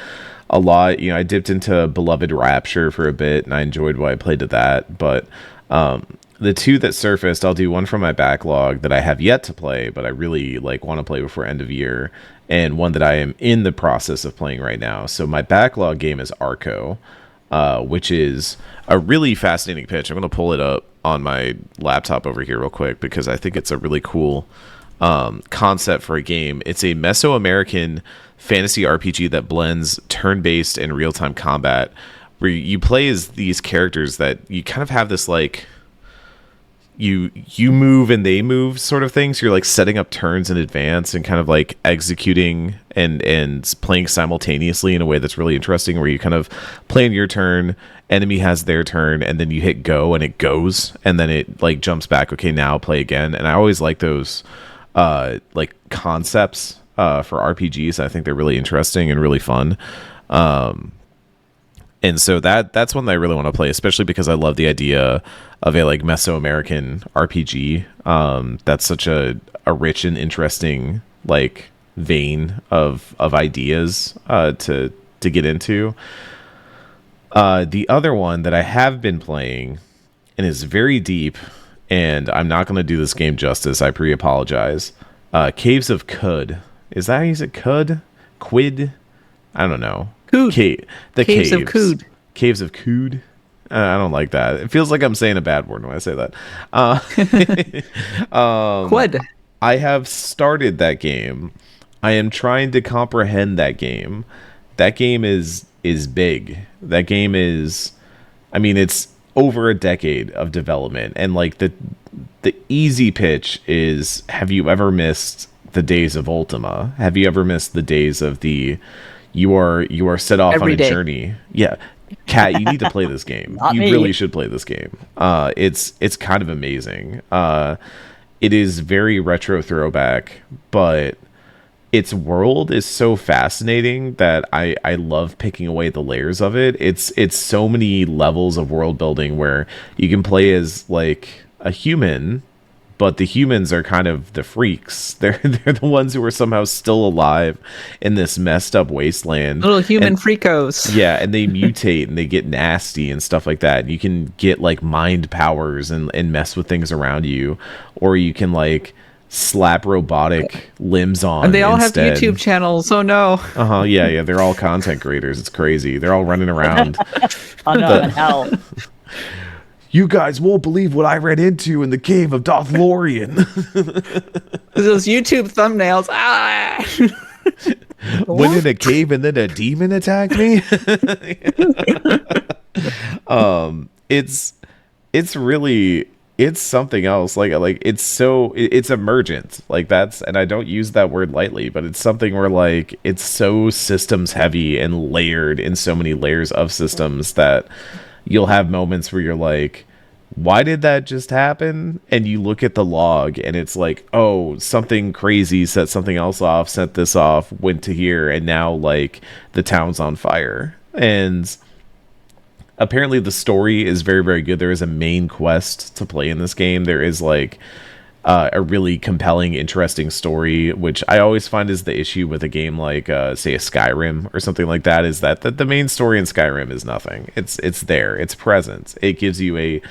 a lot, you know, I dipped into Beloved Rapture for a bit and I enjoyed what I played of that, but the two that surfaced, I'll do one from my backlog that I have yet to play, but I really like want to play before end of year, and one that I am in the process of playing right now. So my backlog game is Arco, which is a really fascinating pitch. I'm going to pull it up on my laptop over here real quick because I think it's a really cool concept for a game. It's a Mesoamerican fantasy RPG that blends turn-based and real-time combat, where you play as these characters that you kind of have this like you move and they move sort of thing. So you're like setting up turns in advance and kind of like executing and playing simultaneously in a way that's really interesting, where you kind of play in your turn, enemy has their turn, and then you hit go and it goes, and then it like jumps back. Okay, now play again. And I always like those like concepts for RPGs. I think they're really interesting and really fun. And so that's one that I really want to play, especially because I love the idea of a like Mesoamerican RPG. That's such a rich and interesting like vein of ideas to get into. The other one that I have been playing and is very deep, and I'm not going to do this game justice. I pre-apologize. Caves of Cud. Is that how you say Cud? Quid? I don't know. Cood. The Caves of Cood. Caves of Cood. I don't like that. It feels like I'm saying a bad word when I say that. Quid. I have started that game. I am trying to comprehend that game. That game is big. That game is, I mean, it's over a decade of development, and like the easy pitch is, have you ever missed the days of Ultima? Have you ever missed the days of the you are set off Every on a day. journey? Yeah. Kat, you need to play this game. Not You me. really should play this game. It's kind of amazing. It is very retro throwback, but its world is so fascinating that I love picking away the layers of it. It's so many levels of world building where you can play as like a human, but the humans are kind of the freaks. They're the ones who are somehow still alive in this messed up wasteland. Little human And freakos. yeah, and they mutate and they get nasty and stuff like that. You can get like mind powers and mess with things around you, or you can like slap robotic limbs on. And they all instead. have YouTube channels. Oh no. Yeah. They're all content creators. It's crazy. They're all running around. Oh no, in hell. You guys won't believe what I ran into in the cave of Dothlorian. Those YouTube thumbnails. Ah! Went in a cave and then a demon attacked me. It's really it's something else. Like it's emergent. Like that's, and I don't use that word lightly, but it's something where like it's so systems heavy and layered in so many layers of systems that you'll have moments where you're like, why did that just happen? And you look at the log and it's like, oh, something crazy set something else off, sent this off, went to here, and now like the town's on fire. And apparently the story is very, very good. There is a main quest to play in this game. There is like a really compelling, interesting story, which I always find is the issue with a game like, say, a Skyrim or something like that, is that the main story in Skyrim is nothing. It's there. It's present. It gives you a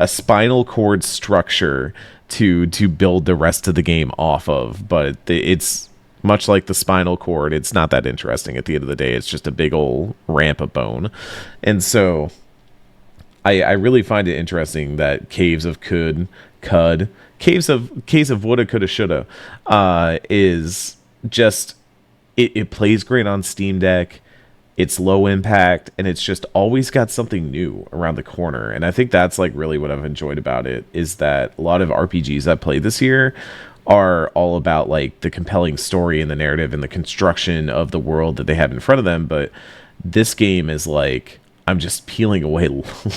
spinal cord structure to build the rest of the game off of, but it's much like the spinal cord. It's not that interesting at the end of the day. It's just a big old ramp of bone. And so I really find it interesting that Caves of Caves of Woulda, Coulda, Shoulda is just it plays great on Steam Deck. It's low impact, and it's just always got something new around the corner. And I think that's like really what I've enjoyed about it, is that a lot of RPGs I've played this year are all about like the compelling story and the narrative and the construction of the world that they have in front of them. But this game is like, I'm just peeling away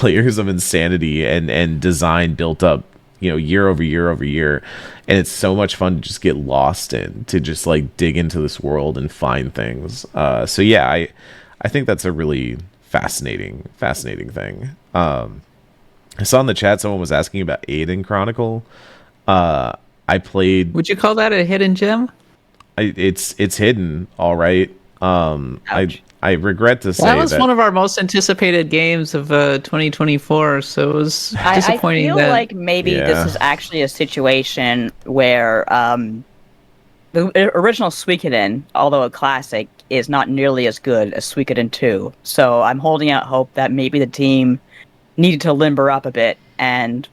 layers of insanity and design built up, year over year over year. And it's so much fun to just get lost in, to just like dig into this world and find things. So yeah, I think that's a really fascinating thing. I saw in the chat someone was asking about Aiden Chronicle. I played. Would you call that a hidden gem? It's hidden, all right. I regret to say that was one of our most anticipated games of 2024. So it was disappointing. I feel like maybe this is actually a situation where the original Suikoden, although a classic, is not nearly as good as Suikoden 2. So I'm holding out hope that maybe the team needed to limber up a bit and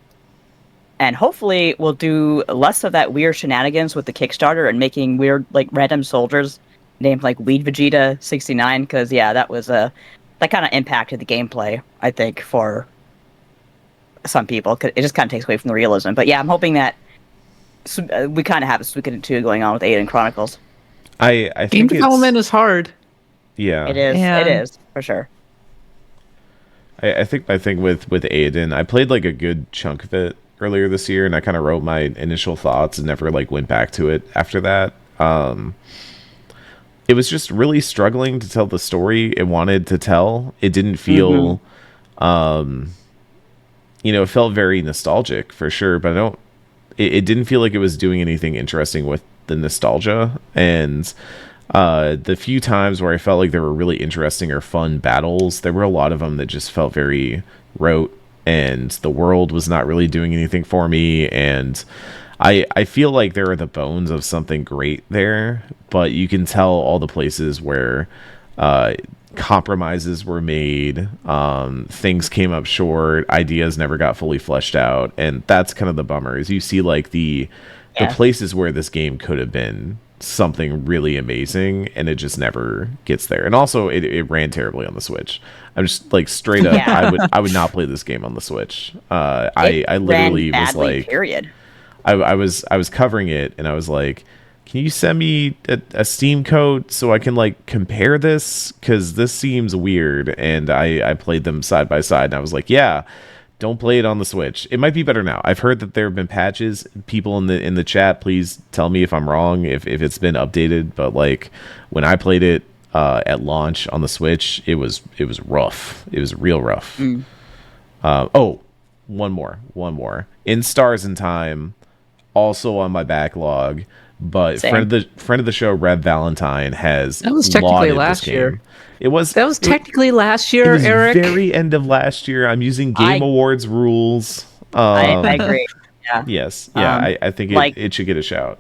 hopefully we'll do less of that weird shenanigans with the Kickstarter and making weird like random soldiers named like Weed Vegeta 69, because that was that kind of impacted the gameplay, I think, for some people. It just kind of takes away from the realism. But yeah, I'm hoping that we kind of have a Suikoden 2 going on with Aiden Chronicles. I think game development is hard. Yeah, it is. And it is for sure. I think my thing with Aiden, I played like a good chunk of it earlier this year, and I kind of wrote my initial thoughts and never like went back to it after that. It was just really struggling to tell the story it wanted to tell. It didn't feel, it felt very nostalgic for sure, but it didn't feel like it was doing anything interesting with the nostalgia. And the few times where I felt like there were really interesting or fun battles, there were a lot of them that just felt very rote, and the world was not really doing anything for me. And I feel like there are the bones of something great there, but you can tell all the places where compromises were made, things came up short, ideas never got fully fleshed out, and that's kind of the bummer, is you see like the places where this game could have been something really amazing, and it just never gets there. And also it ran terribly on the Switch. I'm just like straight up, I would not play this game on the Switch. I literally was like, period. I was covering it, and I was like, can you send me a Steam code so I can like compare this? Because this seems weird. And I played them side by side, and I was like, yeah, don't play it on the Switch. It might be better now. I've heard that there have been patches. People in the chat, please tell me if I'm wrong, if it's been updated. But like when I played it at launch on the Switch, it was rough. It was real rough. Oh, one more. In Stars in Time, also on my backlog. But Same. friend of the show, Rev Valentine, has That was technically lauded last this game. year. That was technically last it year, was Eric. very end of last year. I'm using Game Awards rules. I agree. Yeah. Yes. Yeah. I think it should get a shout.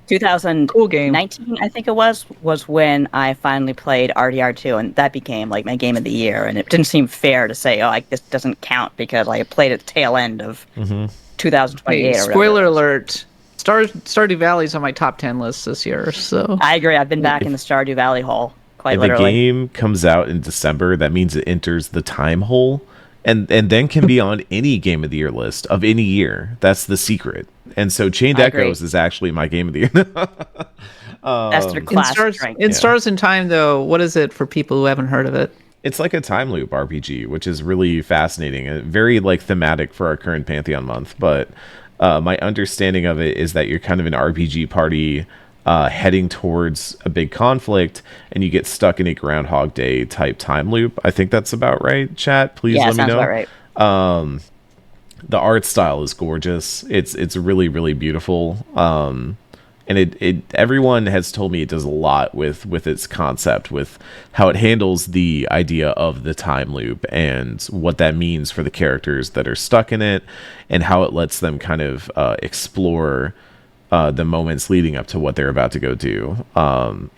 2019, Cool game. I think it was when I finally played RDR2, and that became like my game of the year. And it didn't seem fair to say, oh, like this doesn't count because I played at the tail end of 2028. Hey, or whatever. spoiler alert. Stardew Valley's on my top 10 list this year, so I agree. I've been back in the Stardew Valley hole quite If literally. a game comes out in December, that means it enters the time hole, and then can be on any game of the year list of any year. That's the secret. And so Chained I agree. Echoes is actually my game of the year. That's their class strength. in Stars in Time, though, what is it for people who haven't heard of it? It's like a time loop RPG, which is really fascinating and very like thematic for our current Pantheon month. But my understanding of it is that you're kind of an RPG party heading towards a big conflict, and you get stuck in a Groundhog Day type time loop. I think that's about right. Chat, please let me sounds know. about right. The art style is gorgeous. It's really, really beautiful. And it everyone has told me it does a lot with its concept, with how it handles the idea of the time loop and what that means for the characters that are stuck in it, and how it lets them kind of explore the moments leading up to what they're about to go do.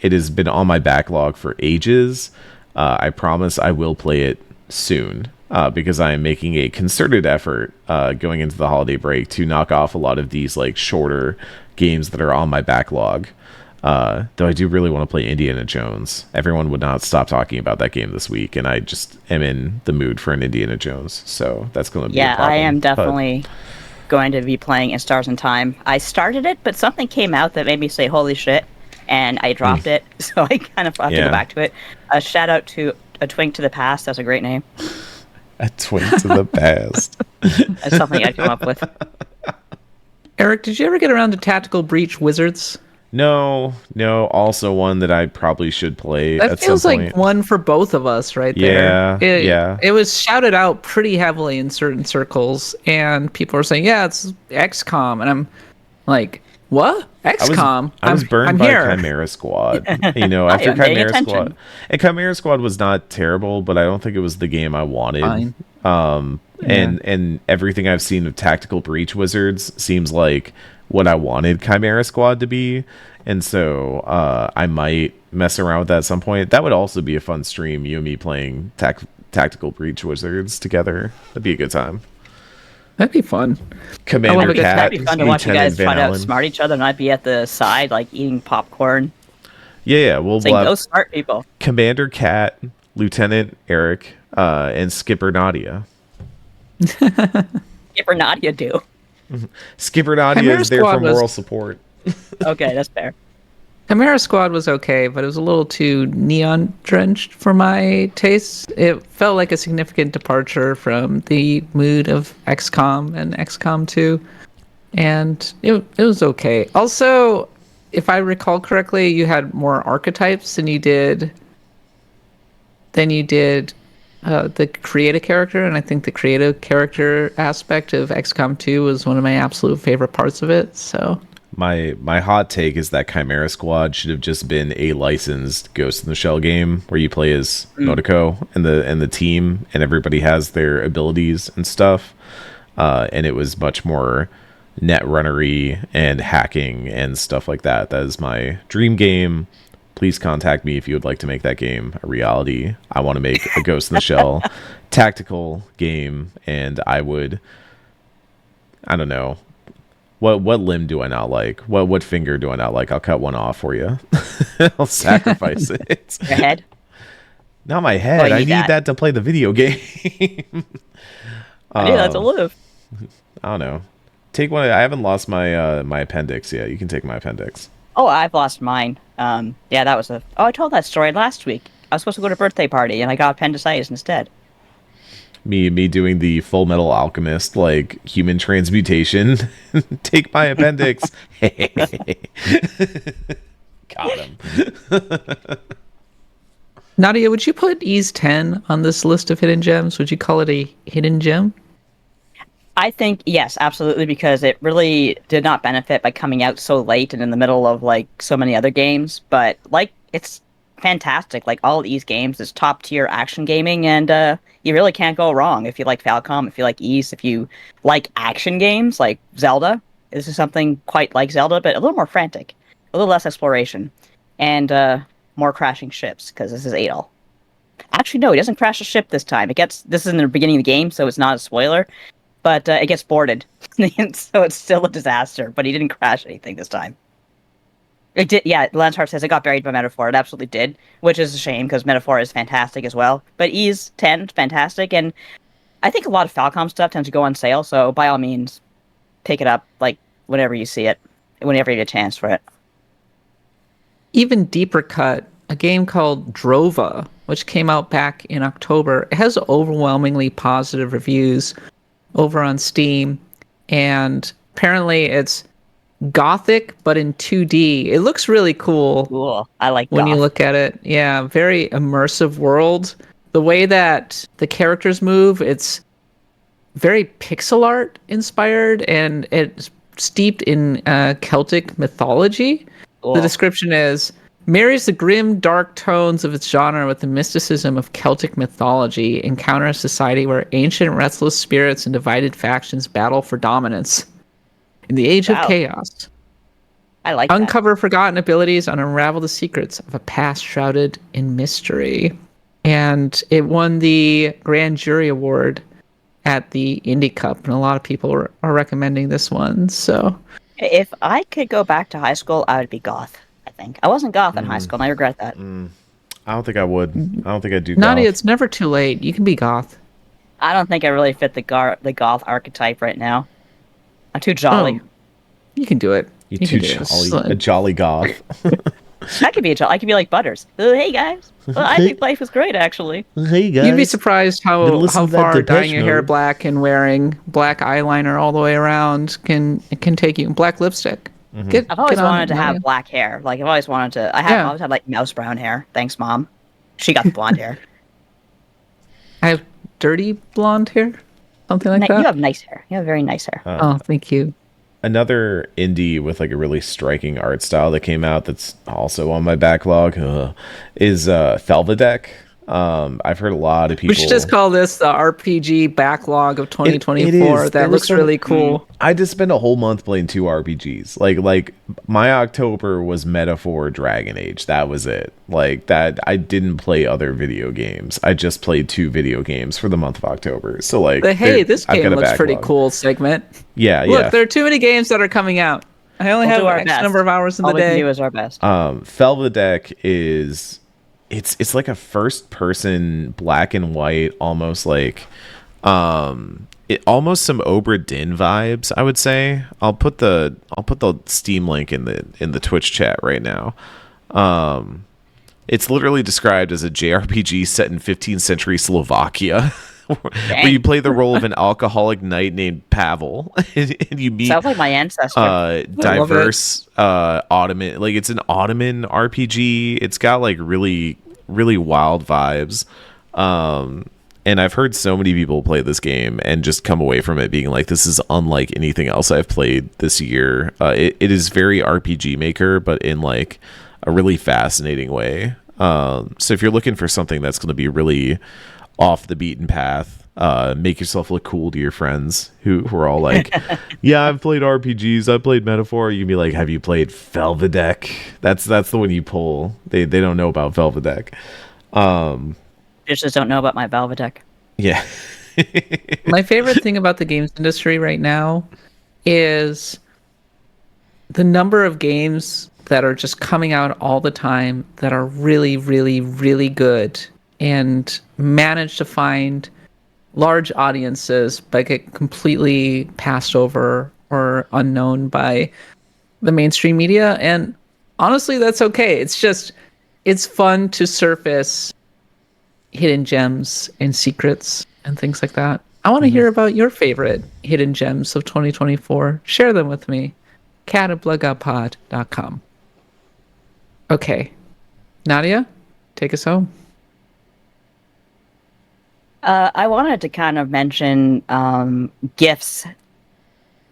It has been on my backlog for ages. I promise I will play it soon. Because I am making a concerted effort going into the holiday break to knock off a lot of these like shorter games that are on my backlog. Though I do really want to play Indiana Jones. Everyone would not stop talking about that game this week, and I just am in the mood for an Indiana Jones. So that's going to be a problem. I am definitely going to be playing in Stars in Time. I started it, but something came out that made me say, holy shit, and I dropped it. So I kind of have to go back to it. Shout out to A Twink to the Past. That's a great name. A Twink to the Past. That's something I'd come up with. Eric, did you ever get around to Tactical Breach Wizards? No. Also one that I probably should play That at feels some point. like one for both of us right there. Yeah. It was shouted out pretty heavily in certain circles, and people are saying, yeah, it's XCOM. And I'm like, what? XCOM? I was burned I'm by here. Chimera Squad. You know, I after am paying Chimera attention. Squad. And Chimera Squad was not terrible, but I don't think it was the game I wanted. Fine. And everything I've seen of Tactical Breach Wizards seems like what I wanted Chimera Squad to be. And so I might mess around with that at some point. That would also be a fun stream, you and me playing Tactical Breach Wizards together. That'd be a good time. That'd be fun. Commander Cat, That'd be fun to watch you Lieutenant guys Van try to Allen. outsmart each other and I'd be at the side, like, eating popcorn. Yeah, we'll Saying, have go smart people. Commander Cat, Lieutenant Eric, and Skipper Nadia. Skipper Nadia do. Skipper Nadia Chimera is there Squad for was- moral support. Okay, that's fair. Chimera Squad was okay, but it was a little too neon drenched for my taste. It felt like a significant departure from the mood of XCOM and XCOM 2, and it was okay. Also, if I recall correctly, you had more archetypes than you did the create a character, and I think the creative character aspect of XCOM 2 was one of my absolute favorite parts of it. So. My hot take is that Chimera Squad should have just been a licensed Ghost in the Shell game where you play as Motoko and the team, and everybody has their abilities and stuff. And it was much more netrunnery and hacking and stuff like that. That is my dream game. Please contact me if you would like to make that game a reality. I want to make a Ghost in the Shell tactical game, and I don't know. What limb do I not like? What finger do I not like? I'll cut one off for you. I'll sacrifice it. Your head? Not my head. Oh, I you need got- that to play the video game. Yeah, that's a live. I don't know. Take one. I haven't lost my my appendix yet. You can take my appendix. Oh, I've lost mine. Yeah, that was a. Oh, I told that story last week. I was supposed to go to a birthday party, and I got appendicitis instead. Me doing the Full Metal Alchemist like human transmutation. Take my appendix. Got him. Nadia, would you put Ease 10 on this list of hidden gems? Would you call it a hidden gem? I think yes, absolutely, because it really did not benefit by coming out so late and in the middle of like so many other games. But like, it's fantastic. Like all these games is top tier action gaming, and you really can't go wrong if you like Falcom, if you like Ease, if you like action games like Zelda. This is something quite like Zelda, but a little more frantic, a little less exploration, and more crashing ships because this is Adol. Actually, no, he doesn't crash a ship this time. This is in the beginning of the game, so it's not a spoiler. But it gets boarded, so it's still a disaster. But he didn't crash anything this time. It did, yeah. Lance says it got buried by Metaphor. It absolutely did, which is a shame because Metaphor is fantastic as well. But Ease 10 is fantastic, and I think a lot of Falcom stuff tends to go on sale. So by all means, pick it up like whenever you see it, whenever you get a chance for it. Even deeper cut, a game called Drova, which came out back in October. It has overwhelmingly positive reviews over on Steam, and apparently it's Gothic but in 2D. It looks really cool. Cool. I like when you Goth. look at it. Yeah, very immersive world. The way that the characters move, it's very pixel art inspired, and it's steeped in Celtic mythology. Cool. The description is marries the grim, dark tones of its genre with the mysticism of Celtic mythology, encounter a society where ancient, restless spirits and divided factions battle for dominance. In the age of chaos, I like uncover forgotten abilities and unravel the secrets of a past shrouded in mystery. And it won the Grand Jury Award at the Indie Cup, and a lot of people are recommending this one. So, if I could go back to high school, I would be Goth. I think I wasn't Goth in high school, and I regret that. I don't think I would. I don't think I'd do Nadia, Goth. it's never too late. You can be Goth. I don't think I really fit the Goth archetype right now. I'm too jolly. Oh, you can do it. You're too jolly. A jolly Goth. I could be I could be like Butters. Oh, hey guys. Well, I think life is great, actually. Hey guys. You'd be surprised how far dyeing your hair Mode. black and wearing black eyeliner all the way around can take you. Black lipstick. I've always wanted to have black hair. Like I've always wanted to. I always had like mouse brown hair. Thanks, Mom. She got the blonde hair. I have dirty blonde hair, something like that. You have nice hair. You have very nice hair. Oh, thank you. Another indie with like a really striking art style that came out that's also on my backlog is Felvedek. I've heard a lot of people. We should just call this the RPG backlog of 2024. It That looks really cool. I just spent a whole month playing 2 RPGs. Like my October was Metaphor Dragon Age. That was it. Like that, I didn't play other video games. I just played 2 video games for the month of October. So like, hey, this game looks pretty cool segment. Yeah, Look, there are too many games that are coming out. I only have X number of hours in the day. All we can do is our best. Felvedek is. It's like a first person black and white, almost like almost some Obra Dinn vibes, I would say. I'll put the Steam link in the Twitch chat right now. It's literally described as a JRPG set in 15th century Slovakia. Where you play the role of an alcoholic knight named Pavel, and you meet sounds like my ancestor. Diverse Ottoman, like it's an Ottoman RPG. It's got like really wild vibes. And I've heard so many people play this game and just come away from it being like, this is unlike anything else I've played this year. It is very RPG Maker, but in like a really fascinating way. So if you're looking for something that's going to be really off the beaten path, make yourself look cool to your friends who are all like, yeah, I've played RPGs, I played Metaphor. You can be like, have you played Felvedek? That's the one you pull. They don't know about Felvedek. Just don't know about my Velvedek. Yeah. My favorite thing about the games industry right now is the number of games that are just coming out all the time that are really, really, really good and manage to find large audiences but get completely passed over or unknown by the mainstream media. And honestly, that's okay. It's just, it's fun to surface hidden gems and secrets and things like that. I want to hear about your favorite hidden gems of 2024. Share them with me. cat@blogoutpod.com. Okay. Nadia, take us home. I wanted to kind of mention gifts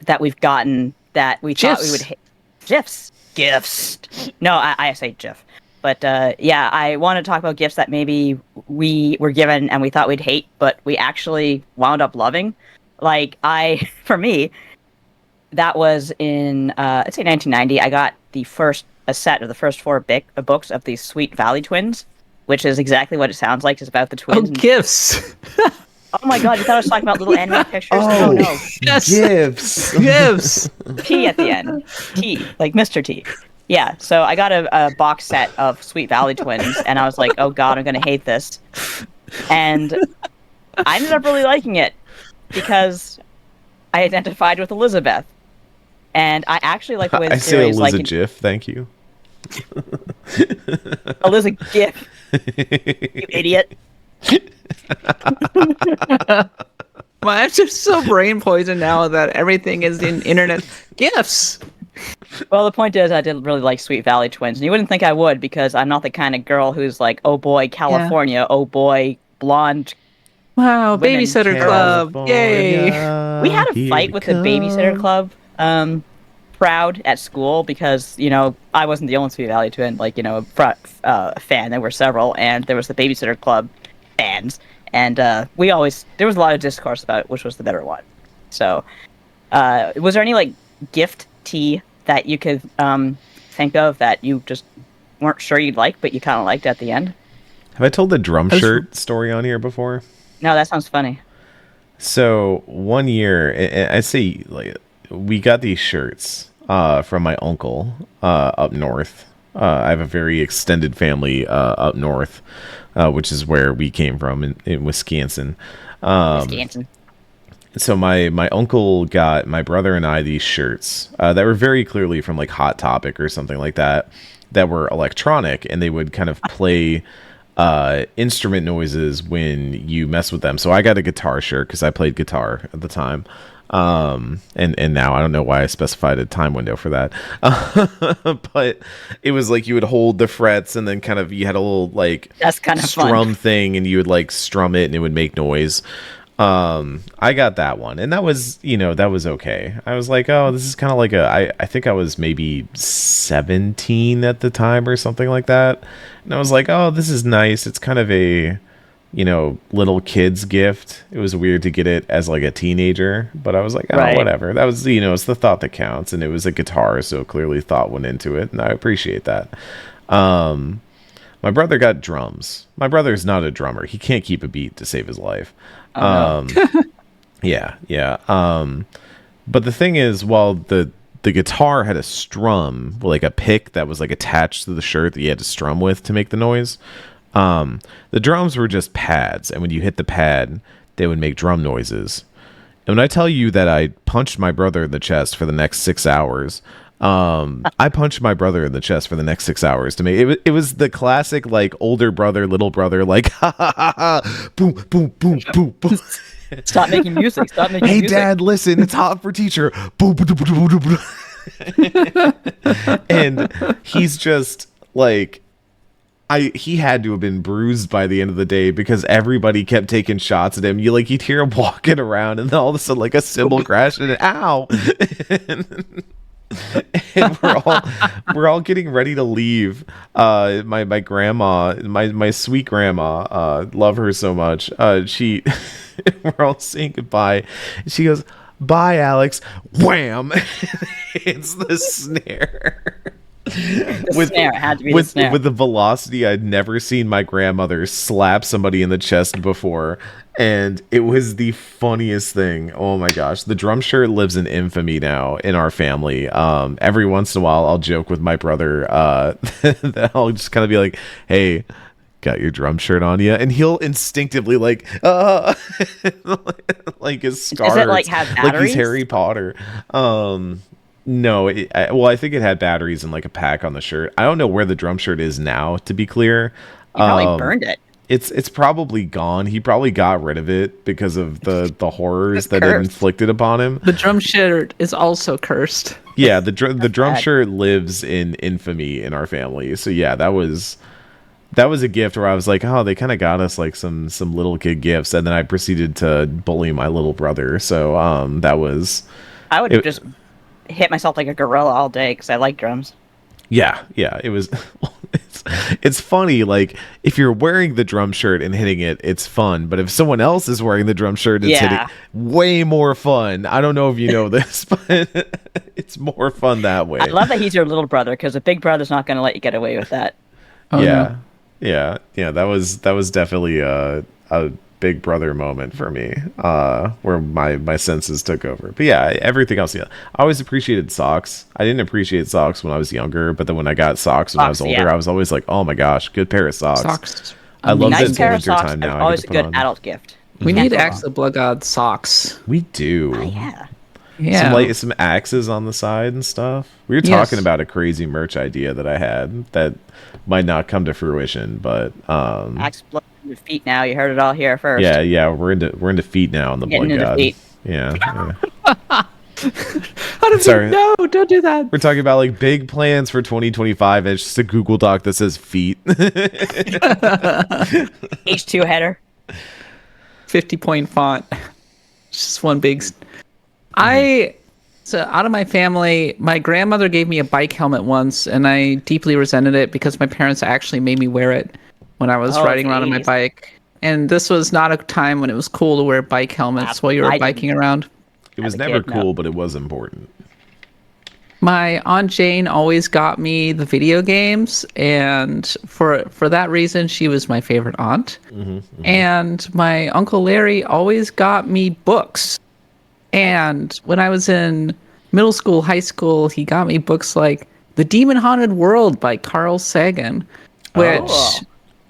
that we've gotten that we thought we would hate. GIFs. No, I say GIF. But yeah, I want to talk about gifts that maybe we were given and we thought we'd hate, but we actually wound up loving. Like, for me, that was in, I'd say 1990. I got a set of the first four books of the Sweet Valley Twins, which is exactly what it sounds like. It's about the twins. Oh, gifts. Oh my god, you thought I was talking about little animated pictures? Oh no. Yes. Gifts. Gifts. T at the end. T, like Mr. T. Yeah, so I got a box set of Sweet Valley Twins, and I was like, oh god, I'm gonna hate this. And I ended up really liking it, because I identified with Elizabeth. And I actually like the way the I say series Eliza GIF, thank you. Eliza GIF. You idiot. I'm just so brain poisoned now that everything is in internet gifts. Well, the point is, I didn't really like Sweet Valley Twins, and you wouldn't think I would, because I'm not the kind of girl who's like, oh boy, California, oh boy, blonde. Wow, Women Babysitter Club. Yay. We had a fight with the Babysitter Club crowd at school, because, you know, I wasn't the only Sweet Valley Twin, like, you know, fan. There were several, and there was the Babysitter Club fans, and there was a lot of discourse about which was the better one. So, was there any, like, gift tea that you could think of that you just weren't sure you'd like, but you kind of liked at the end? Have I told the drum shirt story on here before? No, that sounds funny. So one year, I say, like, we got these shirts from my uncle up north. I have a very extended family up north, which is where we came from in Wisconsin. Wisconsin. So my uncle got my brother and I these shirts that were very clearly from like Hot Topic or something like that were electronic, and they would kind of play instrument noises when you mess with them. So I got a guitar shirt because I played guitar at the time. And now I don't know why I specified a time window for that. But it was like you would hold the frets, and then kind of you had a little like that's kind of strum fun thing, and you would like strum it and it would make noise. I got that one, and that was, that was okay. I was like, oh, this is kind of like I think I was maybe 17 at the time or something like that. And I was like, oh, this is nice. It's kind of a, little kid's gift. It was weird to get it as like a teenager, but I was like, oh, right. Whatever. That was, it's the thought that counts. And it was a guitar, so clearly thought went into it, and I appreciate that. My brother got drums. My brother's not a drummer. He can't keep a beat to save his life. Oh, no. Yeah. But the thing is, while the guitar had a strum, like a pick that was like attached to the shirt that you had to strum with to make the noise, the drums were just pads, and when you hit the pad, they would make drum noises. And when I tell you that I punched my brother in the chest for the next 6 hours, I punched my brother in the chest for the next 6 hours to make it was the classic like older brother, little brother, like ha ha ha ha, boom boom boom boom boom. Stop making music. Stop making hey, music. Dad, listen, it's hot for teacher. Boom, boom, boom, boom, boom, boom. And he's just like, he had to have been bruised by the end of the day, because everybody kept taking shots at him. You'd hear him walking around, and then all of a sudden, like a cymbal crashed, and ow. And we're all getting ready to leave. My grandma, my sweet grandma, love her so much. We're all saying goodbye. She goes, "Bye, Alex." Wham! It's the snare. Snare. It had to be the snare. With the velocity I'd never seen my grandmother slap somebody in the chest before, and it was the funniest thing. Oh my gosh, the drum shirt lives in infamy now in our family. Every once in a while, I'll joke with my brother that I'll just kind of be like, "Hey, got your drum shirt on you?" And he'll instinctively like his scarf, Does it like have batteries? like he's Harry Potter. No, well, I think it had batteries and like a pack on the shirt. I don't know where the drum shirt is now, to be clear. You probably burned it. It's probably gone. He probably got rid of it because of the horrors It's that it cursed. inflicted upon him. The drum shirt is also cursed. Yeah, the drum bad. shirt lives in infamy in our family. So yeah, that was a gift where I was like, oh, they kind of got us like some little kid gifts, and then I proceeded to bully my little brother. So that was I would it- just hit myself like a gorilla all day because I like drums. yeah, it was. It's funny, like if you're wearing the drum shirt and hitting it, it's fun. But if someone else is wearing the drum shirt, it's hitting way more fun. I don't know if you know this, but it's more fun that way. I love that he's your little brother because a big brother's not going to let you get away with that. Oh, yeah, no. yeah. That was definitely a big brother moment for me, where my senses took over. But yeah, everything else. Yeah, I always appreciated socks. I didn't appreciate socks when I was younger, but then when I got socks when I was Socks, older, yeah. I was always like, oh my gosh, good pair of socks. Socks. I love Nice that pair of winter socks time is now. I always get a to put good on. adult gift. We Can't need go wrong. Axe the Blood God socks. We do. Oh, yeah. Yeah. Some axes on the side and stuff. We were Yes. talking about a crazy merch idea that I had that might not come to fruition, but Axe blood in your feet now. You heard it all here first. yeah, we're into feet now on the Getting Blood into God. feet. Yeah. How did Sorry. no, don't do that. We're talking about like big plans for 2025. And it's just a Google Doc that says feet. H2 header. 50-point font. It's just one big. So out of my family, my grandmother gave me a bike helmet once, and I deeply resented it because my parents actually made me wear it when I was Oh, riding around on my 80s. bike. And this was not a time when it was cool to wear bike helmets while you were I biking didn't. around. It was As a never kid, no. cool, but it was important. My Aunt Jane always got me the video games, and for that reason, she was my favorite aunt. And my Uncle Larry always got me books. And when I was in middle school, high school, he got me books like The Demon Haunted World by Carl Sagan, which Oh.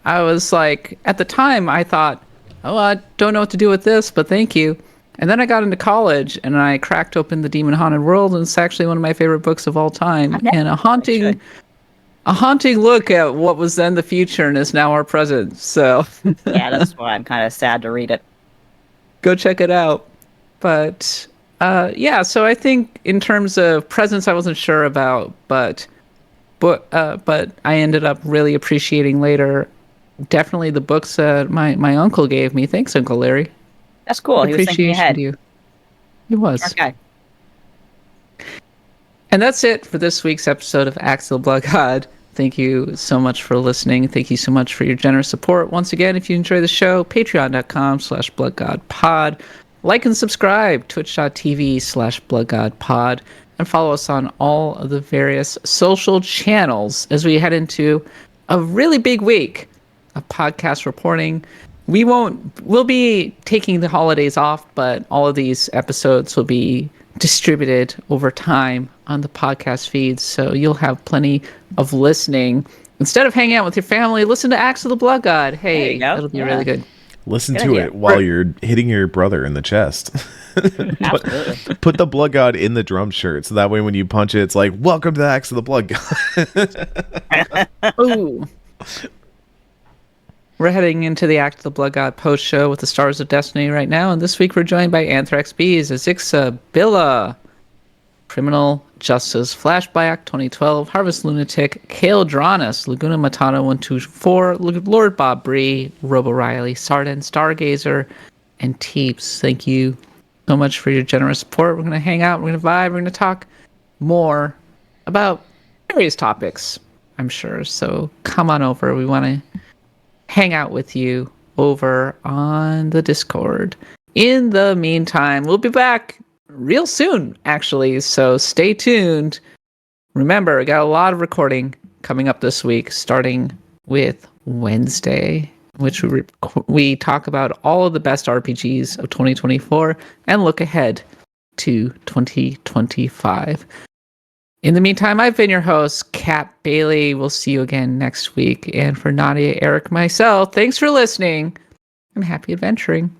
I was like, at the time, I thought, oh, I don't know what to do with this, but thank you. And then I got into college and I cracked open The Demon Haunted World, and it's actually one of my favorite books of all time. I've never And a should. haunting look at what was then the future and is now our present. So Yeah, that's why I'm kind of sad to read it. go check it out. But yeah, so I think in terms of presents, I wasn't sure about, but I ended up really appreciating later. Definitely the books that my uncle gave me. Thanks, Uncle Larry. That's cool. He was thinking Appreciation ahead. to you. He was. Okay. And that's it for this week's episode of Axel Blood God. Thank you so much for listening. Thank you so much for your generous support. Once again, if you enjoy the show, patreon.com/bloodgodpod. Like and subscribe, twitch.tv/bloodgodpod. And follow us on all of the various social channels as we head into a really big week of podcast reporting. We'll be taking the holidays off, but all of these episodes will be distributed over time on the podcast feeds, so you'll have plenty of listening. Instead of hanging out with your family, listen to Axe of the Blood God. There Hey, you go. that'll be Yeah. really good. Listen Good to idea. it while you're hitting your brother in the chest. Absolutely. Put the Blood God in the drum shirt, so that way when you punch it, it's like, welcome to the Axe of the Blood God. Ooh. We're heading into the Act of the Blood God post show with the Stars of Destiny right now, and this week we're joined by Anthrax Bees, Azixa, Billa, Criminal Justice, Flashback 2012, Harvest Lunatic, Kale Dranis, Laguna Matano 124, Lord Bob Bree, Robo Riley, Sarden, Stargazer, and Teeps. Thank you so much for your generous support. We're going to hang out, we're going to vibe, we're going to talk more about various topics, I'm sure. So come on over. We want to hang out with you over on the Discord. In the meantime, we'll be back real soon, actually, so stay tuned. Remember, we got a lot of recording coming up this week, starting with Wednesday, which we talk about all of the best RPGs of 2024 and look ahead to 2025. In the meantime, I've been your host, Kat Bailey. We'll see you again next week. And for Nadia, Eric, myself, thanks for listening and happy adventuring.